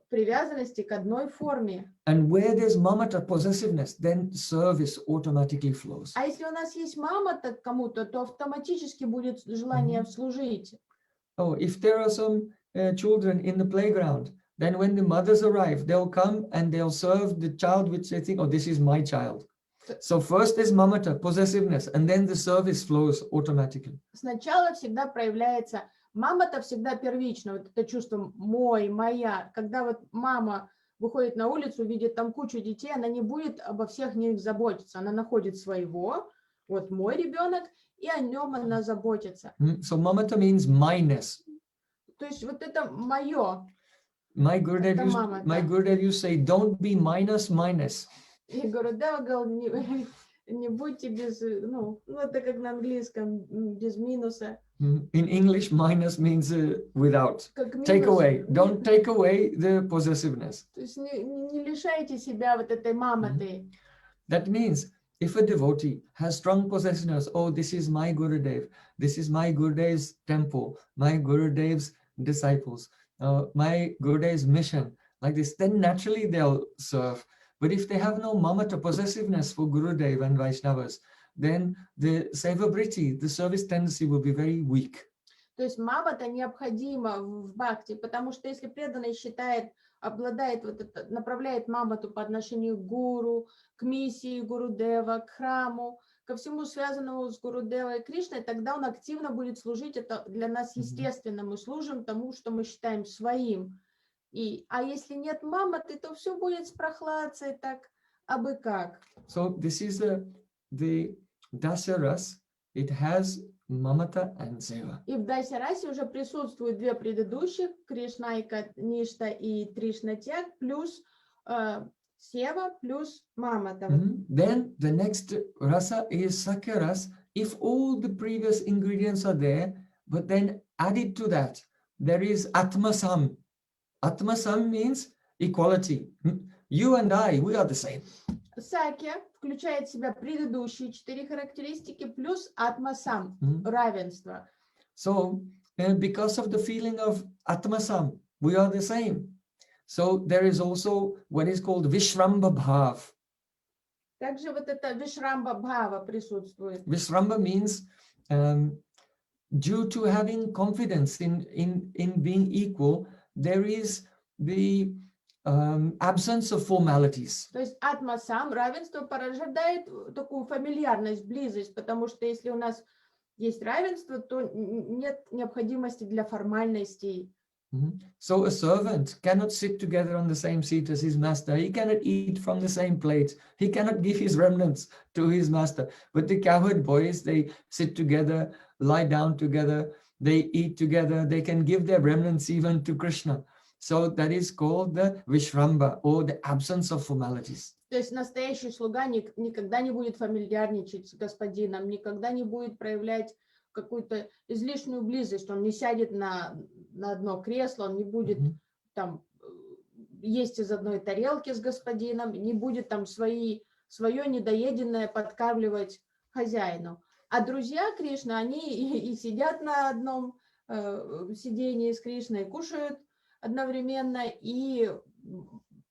привязанности к одной форме. And where there's mamata, possessiveness, then service automatically flows. А если у нас есть мамата к кому-то, то автоматически будет желание служить. Oh, if there are some children in the playground, then when the mothers arrive, they'll come and they'll serve the child which they think, oh, this is my child. So first is mamata, possessiveness, and then the service flows automatically. Сначала всегда проявляется мама-то всегда первично, вот это чувство мой, моя. Когда вот мама выходит на улицу, видит там кучу детей, она не будет обо всех них заботиться. Она находит своего, вот мой ребенок, и о нем она заботится. So mamata means minus. То есть вот это мое. My Gurudev used to say, don't be minus. И Гурудева говорил, не будьте без, ну, это как на английском, без минуса. In English, minus means without. Take away. Don't take away the possessiveness. То есть не лишайте себя вот этой маматы. That means if a devotee has strong possessiveness, oh, this is my Gurudev, this is my Gurudev's temple, my Gurudev's disciples, my Gurudev's mission, like this, then naturally they'll serve. But if they have no mamata, possessiveness for Gurudev and Vaishnavas, then the seva-briti, the service tendency will be very weak. То есть мамата необходима в бхакти, потому что если преданный считает, обладает, вот это, направляет мамату по отношению к гуру, к миссии Гурудева, к храму, ко всему связанному с Гурудевой и Кришной, тогда он активно будет служить. Это для нас естественно. Мы служим тому, что мы считаем своим. А если нет маматы, то все будет с прохладцей, так абы как. So this is the Dasaras. It has Mamata and Seva. И в Дасярасе уже присутствуют две предыдущих, Кришнайка Ништа и Тришнатяг, плюс Сева, плюс Мамата. Then the next rasa is Sakyaras. If all the previous ingredients are there, but then added to that, there is Atmasam. Atmasam means equality. You and I, we are the same. Сакья включает в себя предыдущие 4 характеристики плюс Атмасам, равенство. So, because of the feeling of Atmasam, we are the same. So there is also what is called Vishramba Bhav. Также вот это Вишрамба Бхава присутствует. Vishramba means due to having confidence in being equal, there is the absence of formalities. То есть Атмасам, равенство, порождает такую фамильярность, близость, потому что если у нас есть равенство, то нет необходимости для формальностей. So a servant cannot sit together on the same seat as his master. He cannot eat from the same plate. He cannot give his remnants to his master. But the cowherd boys, they sit together, lie down together, they eat together. They can give their remnants even to Krishna. So that is called the Vishramba, or the absence of formalities. То есть настоящий слуга никогда не будет фамильярничать с господином, никогда не будет проявлять какую-то излишнюю близость. Он не сядет на одно кресло, он не будет там есть из одной тарелки с господином, не будет там свое недоеденное подкармливать хозяину. А друзья Кришны, они и сидят на одном сидении с Кришной, кушают одновременно и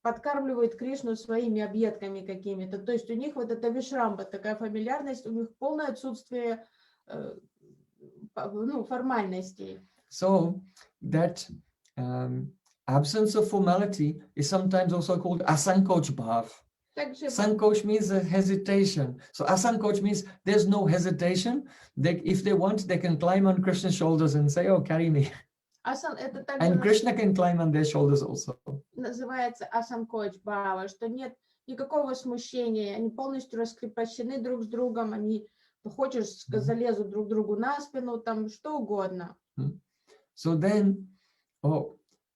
подкармливают Кришну своими объедками какими-то. То есть у них вот эта вишрамба, такая фамильярность, у них полное отсутствие формальностей. So that absence of formality is sometimes also called asankoch bhav. Sankoch means a hesitation. So asankoch means there's no hesitation. If they want, they can climb on Krishna's shoulders and say, "Oh, carry me." And Krishna can climb on their shoulders also. Называется асанкоч бхава, что нет никакого смущения, они полностью раскрепощены друг с другом, они, хочешь, залезут друг другу на спину, там что угодно. So then,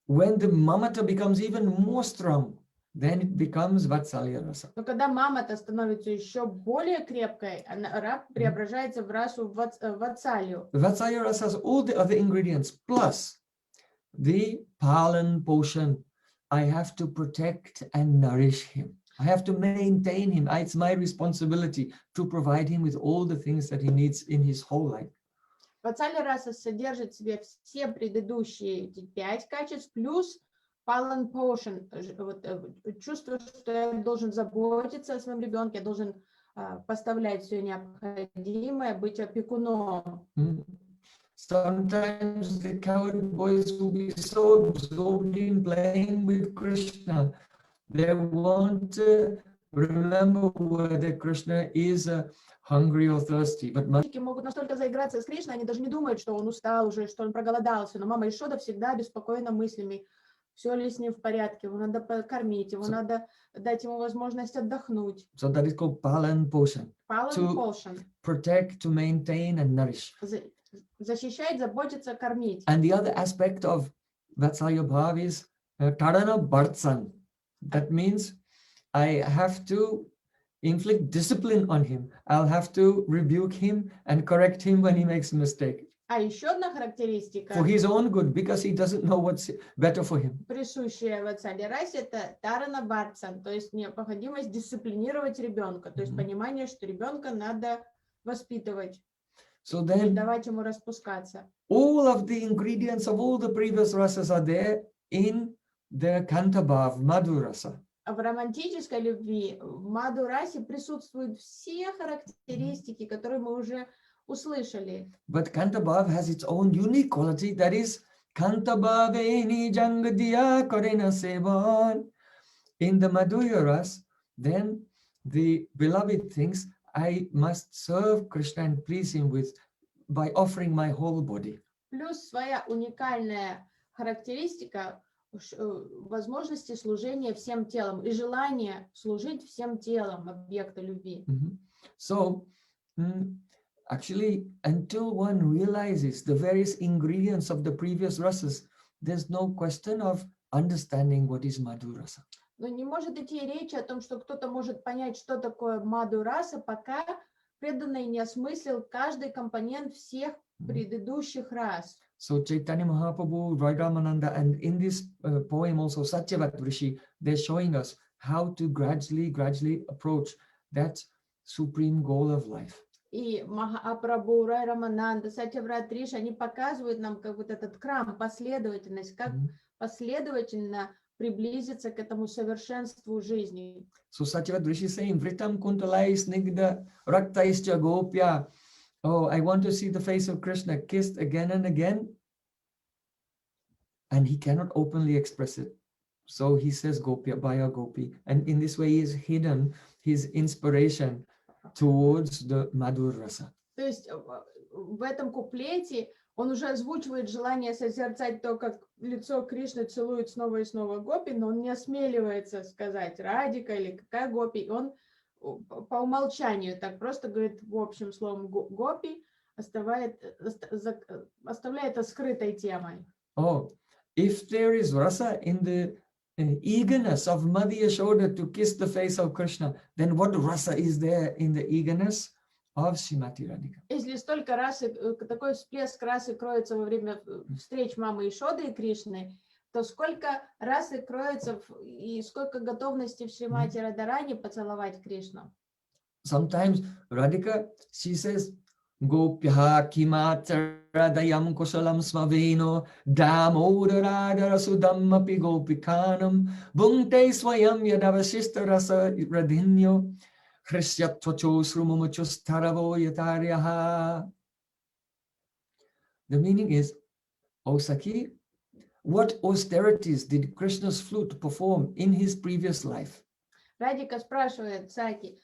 when the mamata becomes even more strong, then it becomes Vatsalya rasa. Но когда мамата становится еще более крепкой, она преображается в расу Ватсалью. Vatsalya rasa has all the other ingredients, plus the palan poshan. I have to protect and nourish him. I have to maintain him. It's my responsibility to provide him with all the things that he needs in his whole life. Ватсалья раса содержит в себе все предыдущие 5 качеств, плюс Palan Potion, чувство, что я должен заботиться о своем ребенке, я должен поставлять все необходимое, быть опекуном. Sometimes the cowherd boys will be so absorbed in playing with Krishna, they won't remember whether Krishna is hungry or thirsty. But могут настолько заиграться с Кришной, они даже не думают, что он устал уже, что он проголодался. Но мама Ишода всегда обеспокоена мыслями, все ли с ним в порядке, его надо покормить, его надо дать ему возможность отдохнуть. So that is called Palan Poshan. Palan Poshan. Protect, to maintain and nourish. Защищать, заботиться, кормить. And the other aspect of Vatsalya Bhav is Tarana Bhartsan. That means I have to inflict discipline on him. I'll have to rebuke him and correct him when he makes a mistake. А еще одна характеристика, for his own good, because he doesn't know what's better for him. Присущая Ватсалья расе, это Тарана Бартсан, то есть необходимость дисциплинировать ребенка, то есть понимание, что ребенка надо воспитывать, не давать ему распускаться. All of the ingredients of all the previous rasas are there in the Kantabhav, Madhurasa. В романтической любви в Мадхурасе присутствуют все характеристики, которые мы уже услышали. But Kantabhav has its own unique quality, that is Kantabhaveni Jangadiya Korena Sevan. In the Madhurya Ras, then the beloved thinks, I must serve Krishna and please him by offering my whole body. Плюс своя уникальная характеристика возможности служения всем телом и желание служить всем телом объекта любви. So, actually, until one realizes the various ingredients of the previous rasas, there's no question of understanding what is Madhurasa. Но не может идти речи о том, что кто-то может понять, что такое Мадхураса, пока преданный не осмыслил каждый компонент всех предыдущих рас. So Chaitanya Mahaprabhu, Roy Ramananda, and in this poem also Satyavat Rishi, they're showing us how to gradually approach that supreme goal of life. И Махапрабху, Рай Рамананда, Сатьяврат Риши, они показывают нам как вот этот крам, последовательность, как последовательно приблизиться к этому совершенству жизни. So Satyavat Rishi is saying, Vritam kuntalai snigda raktaischa gopya. Oh, I want to see the face of Krishna kissed again and again. And he cannot openly express it. So he says Gopya, Baya Gopi. And in this way he has hidden his inspiration towards the Madhur Rasa. То есть в этом куплете он уже озвучивает желание созерцать то, как лицо Кришны целует снова и снова гопи, но он не осмеливается сказать Радика или какая гопи. Он по умолчанию так просто говорит в общем словом гопи, оставляет это скрытой темой. Oh, if there is rasa in the eagerness of Madhya Yashoda to kiss the face of Krishna, then what rasa is there in the eagerness of Srimati Radhika? Если столько расы, такой всплеск расы кроется во время встреч мамы Ишоды и Кришны, то сколько расы кроется и сколько готовности в Шримати Радharani поцеловать Кришну. Sometimes Radhika, she says, Gopyaha kimatradayam kusalam svaveno damodarasudam api gopikanam bhungte swayam yadavashista rasa radhinyo Hrishyatvacho srumumuchus taravo yataryaha. The meaning is, O Saki, what austerities did Krishna's flute perform in his previous life? Радика спрашивает Саки,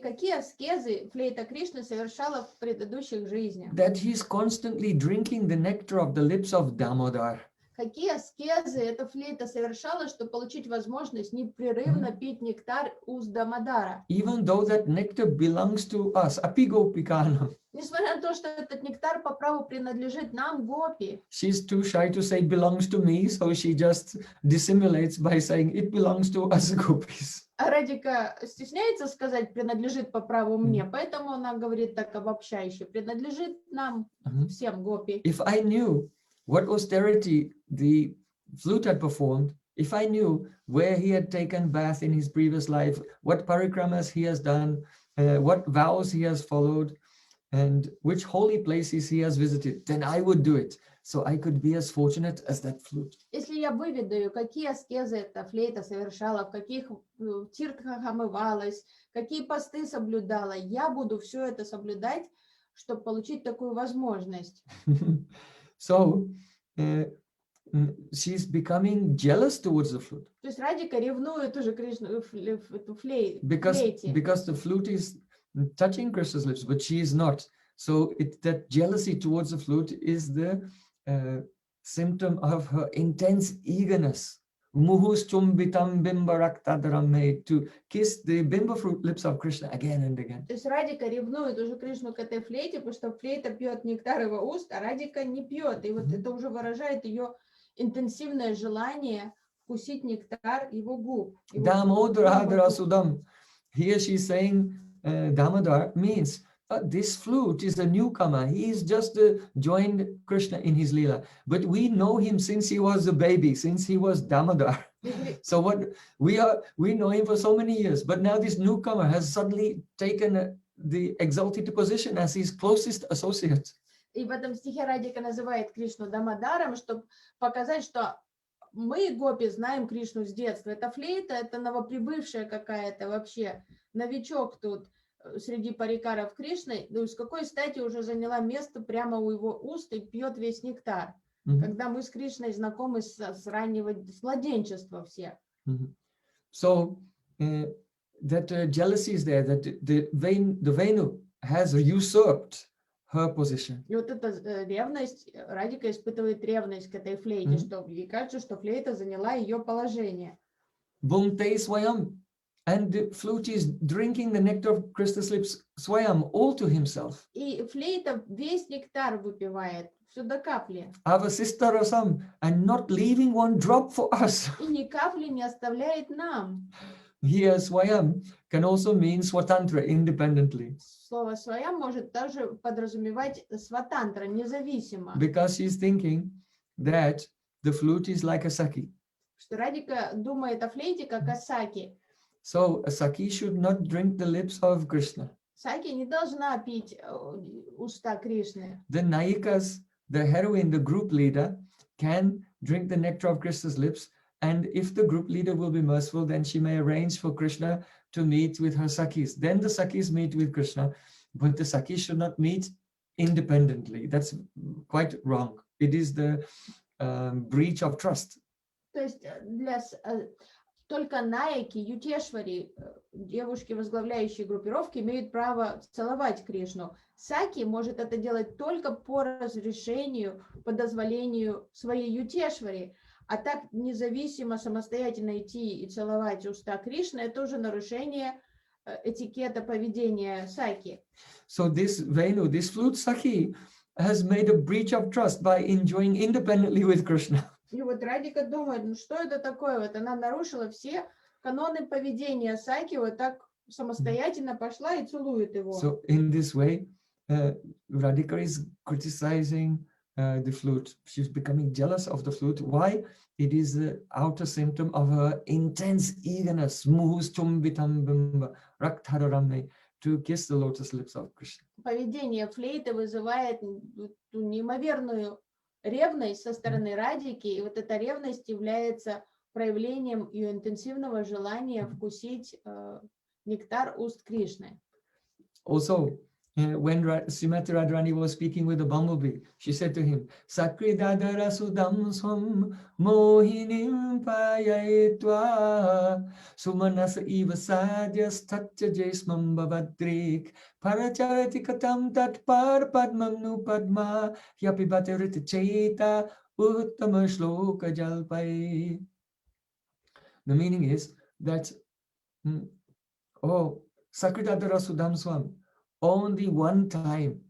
какие аскезы флейта Кришны совершала в предыдущих жизнях? That he's constantly drinking the nectar of the lips of Damodar. Какие аскезы эта флейта совершала, чтобы получить возможность непрерывно пить нектар уст Дамодара? Even though that nectar belongs to us, Apigopikana. Несмотря на то, что этот нектар по праву принадлежит нам, гопи. She's too shy to say belongs to me, so she just dissimulates by saying it belongs to us gopis. А Радика стесняется сказать принадлежит по праву мне, поэтому она говорит так обобщающе, принадлежит нам всем гопи. If I knew what austerity the flute had performed, if I knew where he had taken bath in his previous life, what parikramas he has done, what vows he has followed, and which holy places he has visited, then I would do it, so I could be as fortunate as that flute. Если я выведаю, какие аскезы эта флейта совершала, в каких тиртхах омывалась, какие посты соблюдала, я буду все это соблюдать, чтобы получить такую возможность. So she's becoming jealous towards the flute. То есть Радика ревнует уже Кришну эту флейте. Because the flute is touching Krishna's lips, but she is not. So that jealousy towards the flute is the symptom of her intense eagerness. Muhus chumbitam bimba raktadaram, to kiss the bimba fruit lips of Krishna again and again. То есть Радика ревнует уже Кришну к этой флейте, потому что флейта пьет нектар его уст, а Радика не пьет. И вот это уже выражает ее интенсивное желание вкусить нектар его губ. Damodarasudam. Here she's saying Damodar means this flute is a newcomer. He is just joined Krishna in his Leela. But we know him since he was a baby, since he was Damodar. So what we know him for so many years. But now this newcomer has suddenly taken the exalted position as his closest associate. И в этом стихе Радика называет Кришну Дамодаром, чтобы показать, что мы, гопи, знаем Кришну с детства. Это флейта, это новоприбывшая какая-то вообще, новичок тут среди парикаров Кришны. Ну, с какой стати уже заняла место прямо у его уст и пьет весь нектар, когда мы с Кришной знакомы с раннего младенчества все. So jealousy is there, that the Venu has usurped her position. И вот эта ревность, Радика испытывает ревность к этой флейте, что ей кажется, что флейта заняла ее положение. Bhungte Swayam, and the flute is drinking the nectar of Krishna's lips, Swayam, all to himself. И флейта весь нектар выпивает, все до капли. Avasistarasam, and not leaving one drop for us. И ни капли не оставляет нам. Here, Swayam can also mean Swatantra, independently. Слово «своя» может также подразумевать сватантра, независимо. Because she's thinking that the flute is like a saki. Что Радика думает о флейте как о саке. So a saki should not drink the lips of Krishna. Саки не должна пить уста Кришны. The Nayikas, the heroine, the group leader, can drink the nectar of Krishna's lips. And if the group leader will be merciful, then she may arrange for Krishna to meet with her Sakis. Then the Sakis meet with Krishna, but the Sakis should not meet independently. That's quite wrong. It is the breach of trust. То есть только наяки, ютешвари, девушки, возглавляющие группировки, имеют право целовать Кришну. Саки может это делать только по разрешению, по дозволению своей ютешвари. А так независимо, самостоятельно идти и целовать уста Кришны, это уже нарушение этикета поведения саки. So this Venu, this flute Saki, has made a breach of trust by enjoying independently with Krishna. И вот Радика думает, ну что это такое? Вот она нарушила все каноны поведения саки, вот так самостоятельно пошла и целует его. So in this way, Radhika is criticizing the flute. She's becoming jealous of the flute. Why? It is the outer symptom of her intense eagerness, to kiss the lotus lips of Krishna. Поведение флейты вызывает неимоверную ревность со стороны Радики, и вот эта ревность является проявлением ее интенсивного желания вкусить нектар уст Кришны. Also, when Srimati Radharani was speaking with the bumblebee, she said to him, Sakri dadara sudam swam mohinim payayitva sumanasa eva sadyas tatya jesmam bhavadrik paracharati katam tat par padmam nu padma yapibaterita cheta uttama shloka jalpai. The meaning is that, oh, Sakri dadara sudam swam, only one time,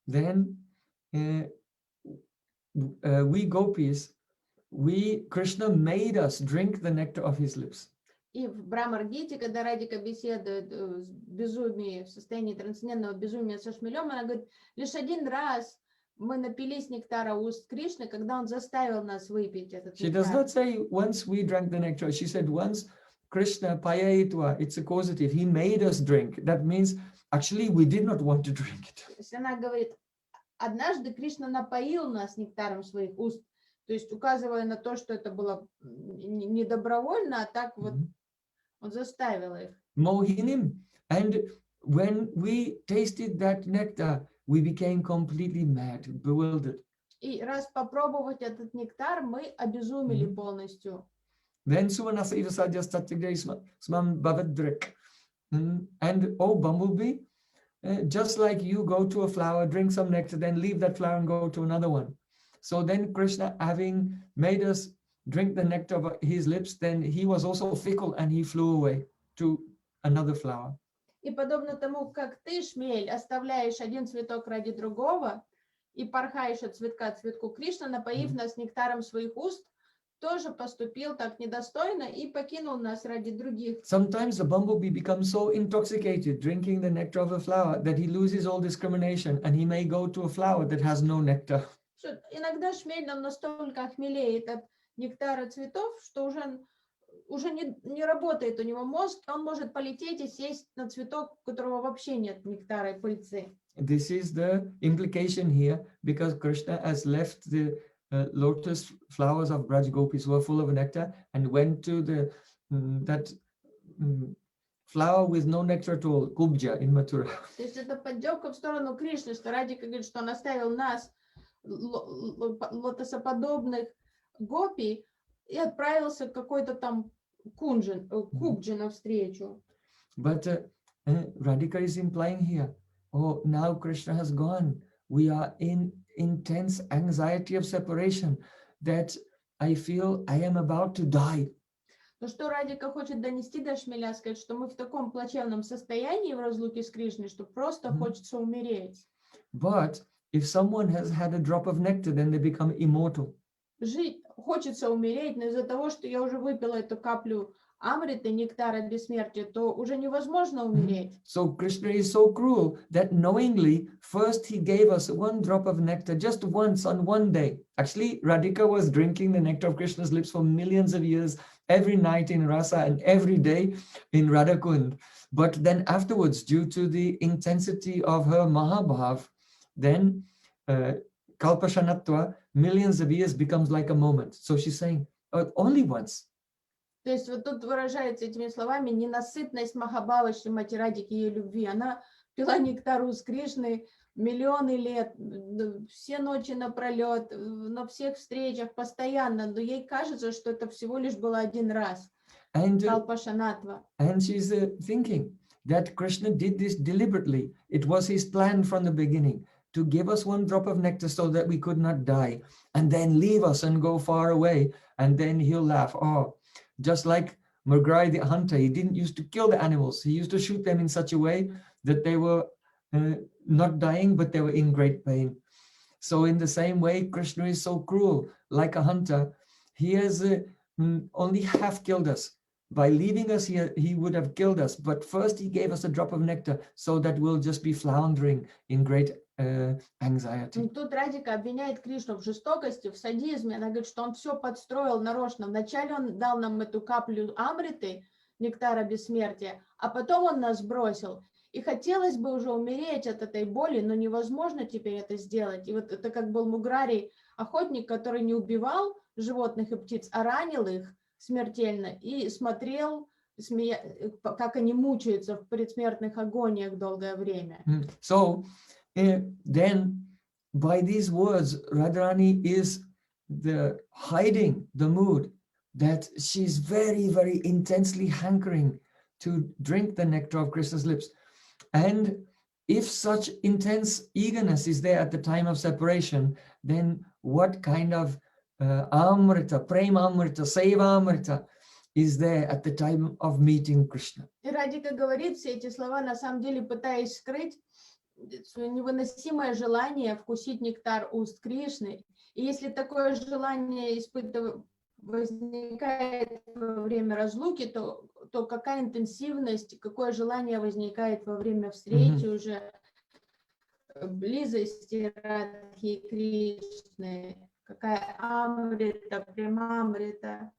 then we gopis, Krishna made us drink the nectar of his lips. И в Брамар-гите, когда Радика беседует в безумии, в состоянии трансцендентного безумия со шмелем, она говорит, лишь один раз мы напились нектара уст Кришны, когда он заставил нас выпить этот She does нектар. not say once we drank the nectar. She said once Krishna payayitva, it's a causative, he made us drink. That means actually we did not want to drink it. То есть она говорит, однажды Кришна напоил нас нектаром своих уст, то есть указывая на то, что это было не добровольно, а так вот он заставил их. Mohinim. And when we tasted that nectar, we became completely mad, bewildered. И раз попробовать этот нектар, мы обезумели полностью. Then Suvanasa Ivasadya Satyagay Smam Bhavadrik. And oh bumblebee, just like you go to a flower, drink some nectar, then leave that flower and go to another one. So then Krishna, having made us drink the nectar of his lips, then he was also fickle and he flew away to another flower. И подобно тому, как ты, шмель, оставляешь один цветок ради другого и порхаешь от цветка к цветку, Кришна, напоив нас нектаром своих уст, тоже поступил так недостойно и покинул нас ради других. Sometimes the bumblebee becomes so intoxicated drinking the nectar of a flower that he loses all discrimination and he may go to a flower that has no nectar. Иногда шмель он настолько охмелеет от нектара цветов, что уже не работает у него мозг, он может полететь и сесть на цветок, у которого вообще нет нектара и пыльцы. This is the implication here, because Krishna has left the lotus flowers of Braj Gopis who are full of nectar and went to that flower with no nectar at all, Kubja in Mathura. То есть это поддевка в сторону Кришны, что Радика говорит, что он оставил нас, лотосоподобных гопи, и отправился к какой-то там Кубджи навстречу. But Radhika is implying here, oh, now Krishna has gone. We are in intense anxiety of separation that I feel I am about to die. Но что Радика хочет донести до Шмеля, сказать, что мы в таком плачевном состоянии в разлуке с Кришной, что просто хочется умереть. But if someone has had a drop of nectar, then they become immortal. Жить хочется умереть, но из-за того, что я уже выпила эту каплю амриты, нектара бессмертия, то уже невозможно умереть. So Krishna is so cruel that knowingly, first he gave us one drop of nectar just once on one day. Actually, Radhika was drinking the nectar of Krishna's lips for millions of years, every night in Rasa and every day in Radhakund. But then afterwards, due to the intensity of her Mahabhav, then Kalpashanatva, millions of years becomes like a moment. So she's saying, only once. То есть вот тут выражается этими словами ненасытность Махабхавы Шримати Радики, ее любви. Она пила нектару с Кришной миллионы лет, все ночи напролет, на всех встречах, постоянно, но ей кажется, что это всего лишь было один раз. Калпашанатва. And she's thinking that Krishna did this deliberately. It was his plan from the beginning to give us one drop of nectar so that we could not die, and then leave us and go far away, and then he'll laugh. Oh, just like Mrgai the hunter, he didn't used to kill the animals. He used to shoot them in such a way that they were not dying, but they were in great pain. So in the same way, Krishna is so cruel, like a hunter. He has only half killed us. By leaving us here, he would have killed us. But first he gave us a drop of nectar so that we'll just be floundering in great anxiety. Тут Радика обвиняет Кришну в жестокости, в садизме. Она говорит, что он все подстроил нарочно. Вначале он дал нам эту каплю амриты, нектара бессмертия, а потом он нас бросил. И хотелось бы уже умереть от этой боли, но невозможно теперь это сделать. И вот это как был Муграри, охотник, который не убивал животных и птиц, а ранил их смертельно и смотрел, как они мучаются в предсмертных агониях долгое время. So then by these words, Radharani is hiding the mood that she's very, very intensely hankering to drink the nectar of Krishna's lips. And if such intense eagerness is there at the time of separation, then what kind of Amrita, Prema Amrita, Seva Amrita is there at the time of meeting Krishna? И Радика говорит все эти слова, на самом деле пытаясь скрыть невыносимое желание вкусить нектар уст Кришны. И если такое желание возникает во время разлуки, то какая интенсивность, какое желание возникает во время встречи уже близости Радхи и Кришны, какая амрита, према амрита.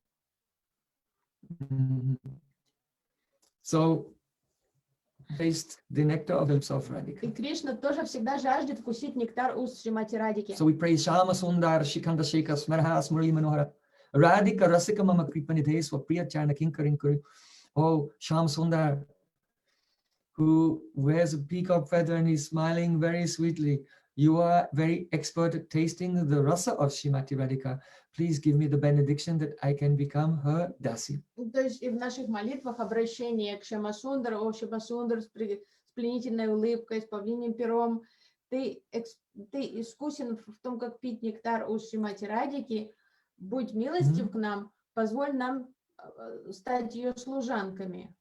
So taste the nectar of the lips of Radhika. И Кришна тоже всегда жаждет вкусить нектар уст Шримати Радики. So we pray Shama Sundar Shikanda Shekha Smaraha Smurli Manohara Radhika Rasika Mama Kripanidhe Swapriya Charna Kinkarinkuru. Oh, Sham Sundar, who wears a peacock feather and is smiling very sweetly. You are very expert at tasting the rasa of Srimati Radhika. Please give me the benediction that I can become her dasi. То есть и в наших молитвах обращение к Шьямасундару, о Шьямасундар с пленительной улыбкой, с павлиним пером. Ты искусен в том, как пить нектар у Шримати Радики. Будь милостив к нам, позволь нам стать ее служанками.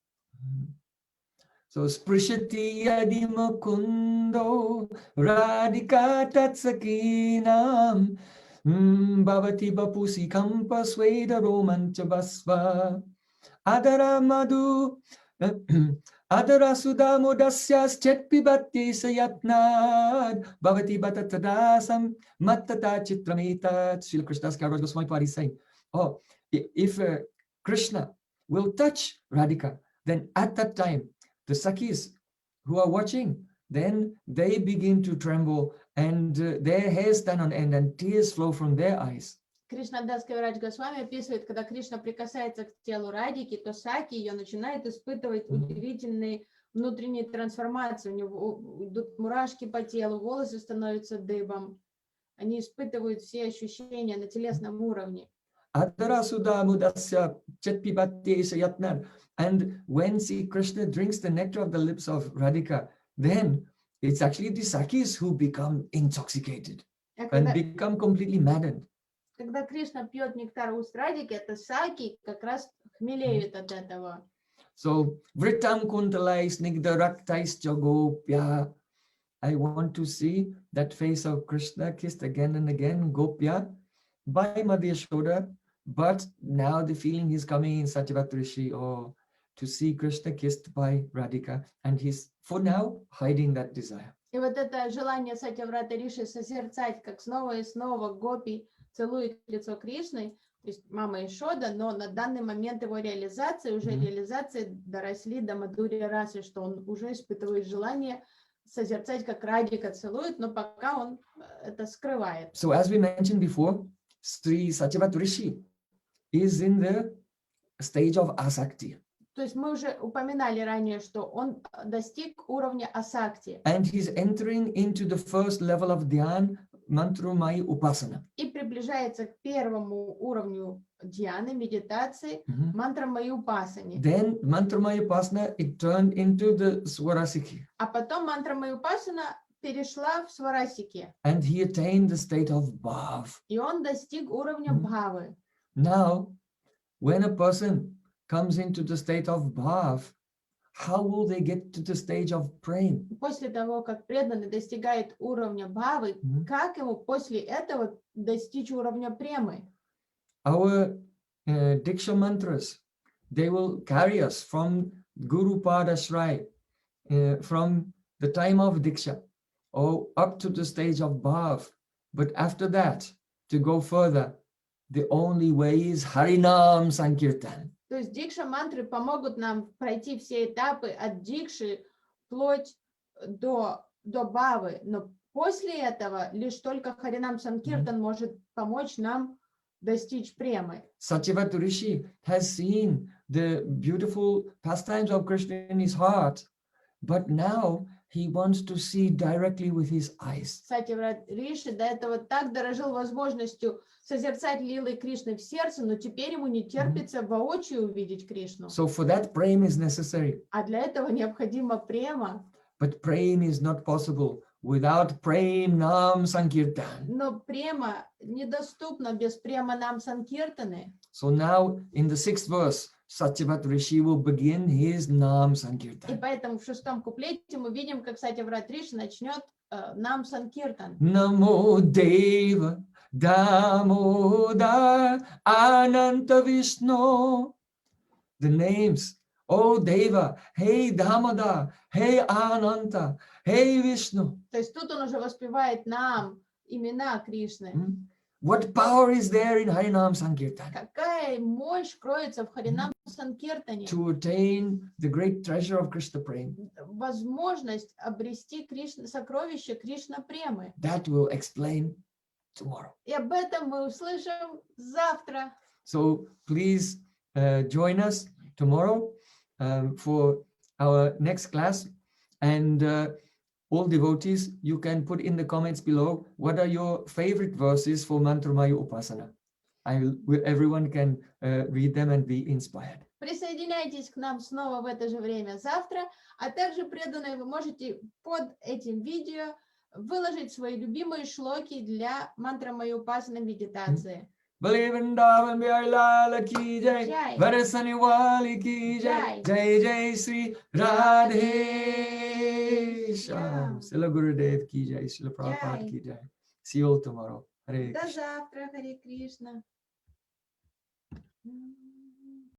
So sprishati yadima kundo radhika tatsakinam bhavati bapusi kampa sweda romancha basva adara madhu adara sudamodasya chetpibati sayatnad bhavati batatadasam mattata chitrametat. Srila Krishnadas Kaviraj Goswami Pari is saying, oh, if Krishna will touch Radhika, then at that time the Sakhis who are watching, then they begin to tremble and their hair stand on end and tears flow from their eyes. Кришнадас Кавирадж Госвами описывает, когда Кришна прикасается к телу Радики, то Саки ее начинает испытывать удивительные внутренние трансформации. У него идут мурашки по телу, волосы становятся дыбом. Они испытывают все ощущения на телесном уровне. Adarasuda mudasya chetpipatyesha yatnar. And when Sri Krishna drinks the nectar of the lips of Radhika, then it's actually the Sakis who become intoxicated and become completely maddened. Когда Кришна пьет нектар уст Радики, это саки как раз хмелеют от этого. So, vritam kuntalai snigdaraktais jagopya. I want to see that face of Krishna kissed again and again, Gopya, by Madhya Yashoda. But now the feeling is coming in Satyavat Rishi, or to see Krishna kissed by Radhika, and he's for now hiding that desire. И вот это желание Сатьяврата Риши созерцать, как снова и снова Гопи целует лицо Кришны, то есть мама Ишода, но на данный момент его реализации, уже реализации доросли до Мадхурьи расы, что он уже испытывает желание созерцать, как Радика целует, но пока он это скрывает. So as we mentioned before, Sri Satyavat Rishi is in the stage of asakti. То есть мы уже упоминали ранее, что он достиг уровня асакти. And he's entering into the first level of dhyan, mantramaya upasana. И приближается к первому уровню дьяны, медитации, мантрамайи упасани. Then mantramaya upasana, it turned into the swarasiki. А потом мантрамайи упасана перешла в сварасики. And he attained the state of bhav. И он достиг уровня бхавы. Now, when a person comes into the state of bhav, how will they get to the stage of prema? После того, как преданный достигает уровня бхавы, как ему после этого достичь уровня премы? Our Diksha mantras, they will carry us from Guru Pada Shrai, from the time of Diksha, or up to the stage of bhav. But after that, to go further, the only way is Harinam Sankirtan. То есть дикша-мантры помогут нам пройти все этапы от дикши вплоть до бхавы. Но после этого лишь только Харинам Санкиртан может помочь нам достичь премы. Satyavat Rishi has seen the beautiful pastimes of Krishna in his heart, but now he wants to see directly with his eyes. Сатьяврат Риши до этого так дорожил возможностью созерцать лилы Кришны в сердце, но теперь ему не терпится воочию увидеть Кришну. So for that prema is necessary. А для этого необходима према. But prema is not possible without prem nam sankirtan. Но према недоступна без према нам санкиртаны. So now in the 6th verse, Satyavat Rishi will begin his nam И sankirtan. поэтому в 6-м куплете мы видим, как Сатьяврат Риши начнет нам санкиртан. Namo Deva Damodar Ananta Vishnu. The names. Oh Deva, hey Damodar, hey Ananta, hey Vishnu. То есть тут он уже воспевает нам имена Кришны. What power is there in Harinam Sankirtan? Какая мощь кроется в Харинам Санкиртане? To attain the great treasure of Krishna Prema. Возможность обрести сокровище Кришна Премы. That will explain tomorrow. И об этом мы услышим завтра. So please join us tomorrow for our next class. And all devotees, you can put in the comments below what are your favorite verses for Mantramaya Upasana. Everyone can read them and be inspired. Присоединяйтесь к нам снова в это же время завтра, а также, преданные, вы можете под этим видео выложить свои любимые шлоки для Мантрамайи Упасаны медитации. Bali Vrindavan Bihari Lal ki jai, Jai. Varasani Wali ki jai, Jai Jai Sri Radhe Shyam. Srila Gurudev ki jai, Srila Prabhupada Jai. ki jai. See you all tomorrow. Hare До Krishna. завтра, Харе Кришна.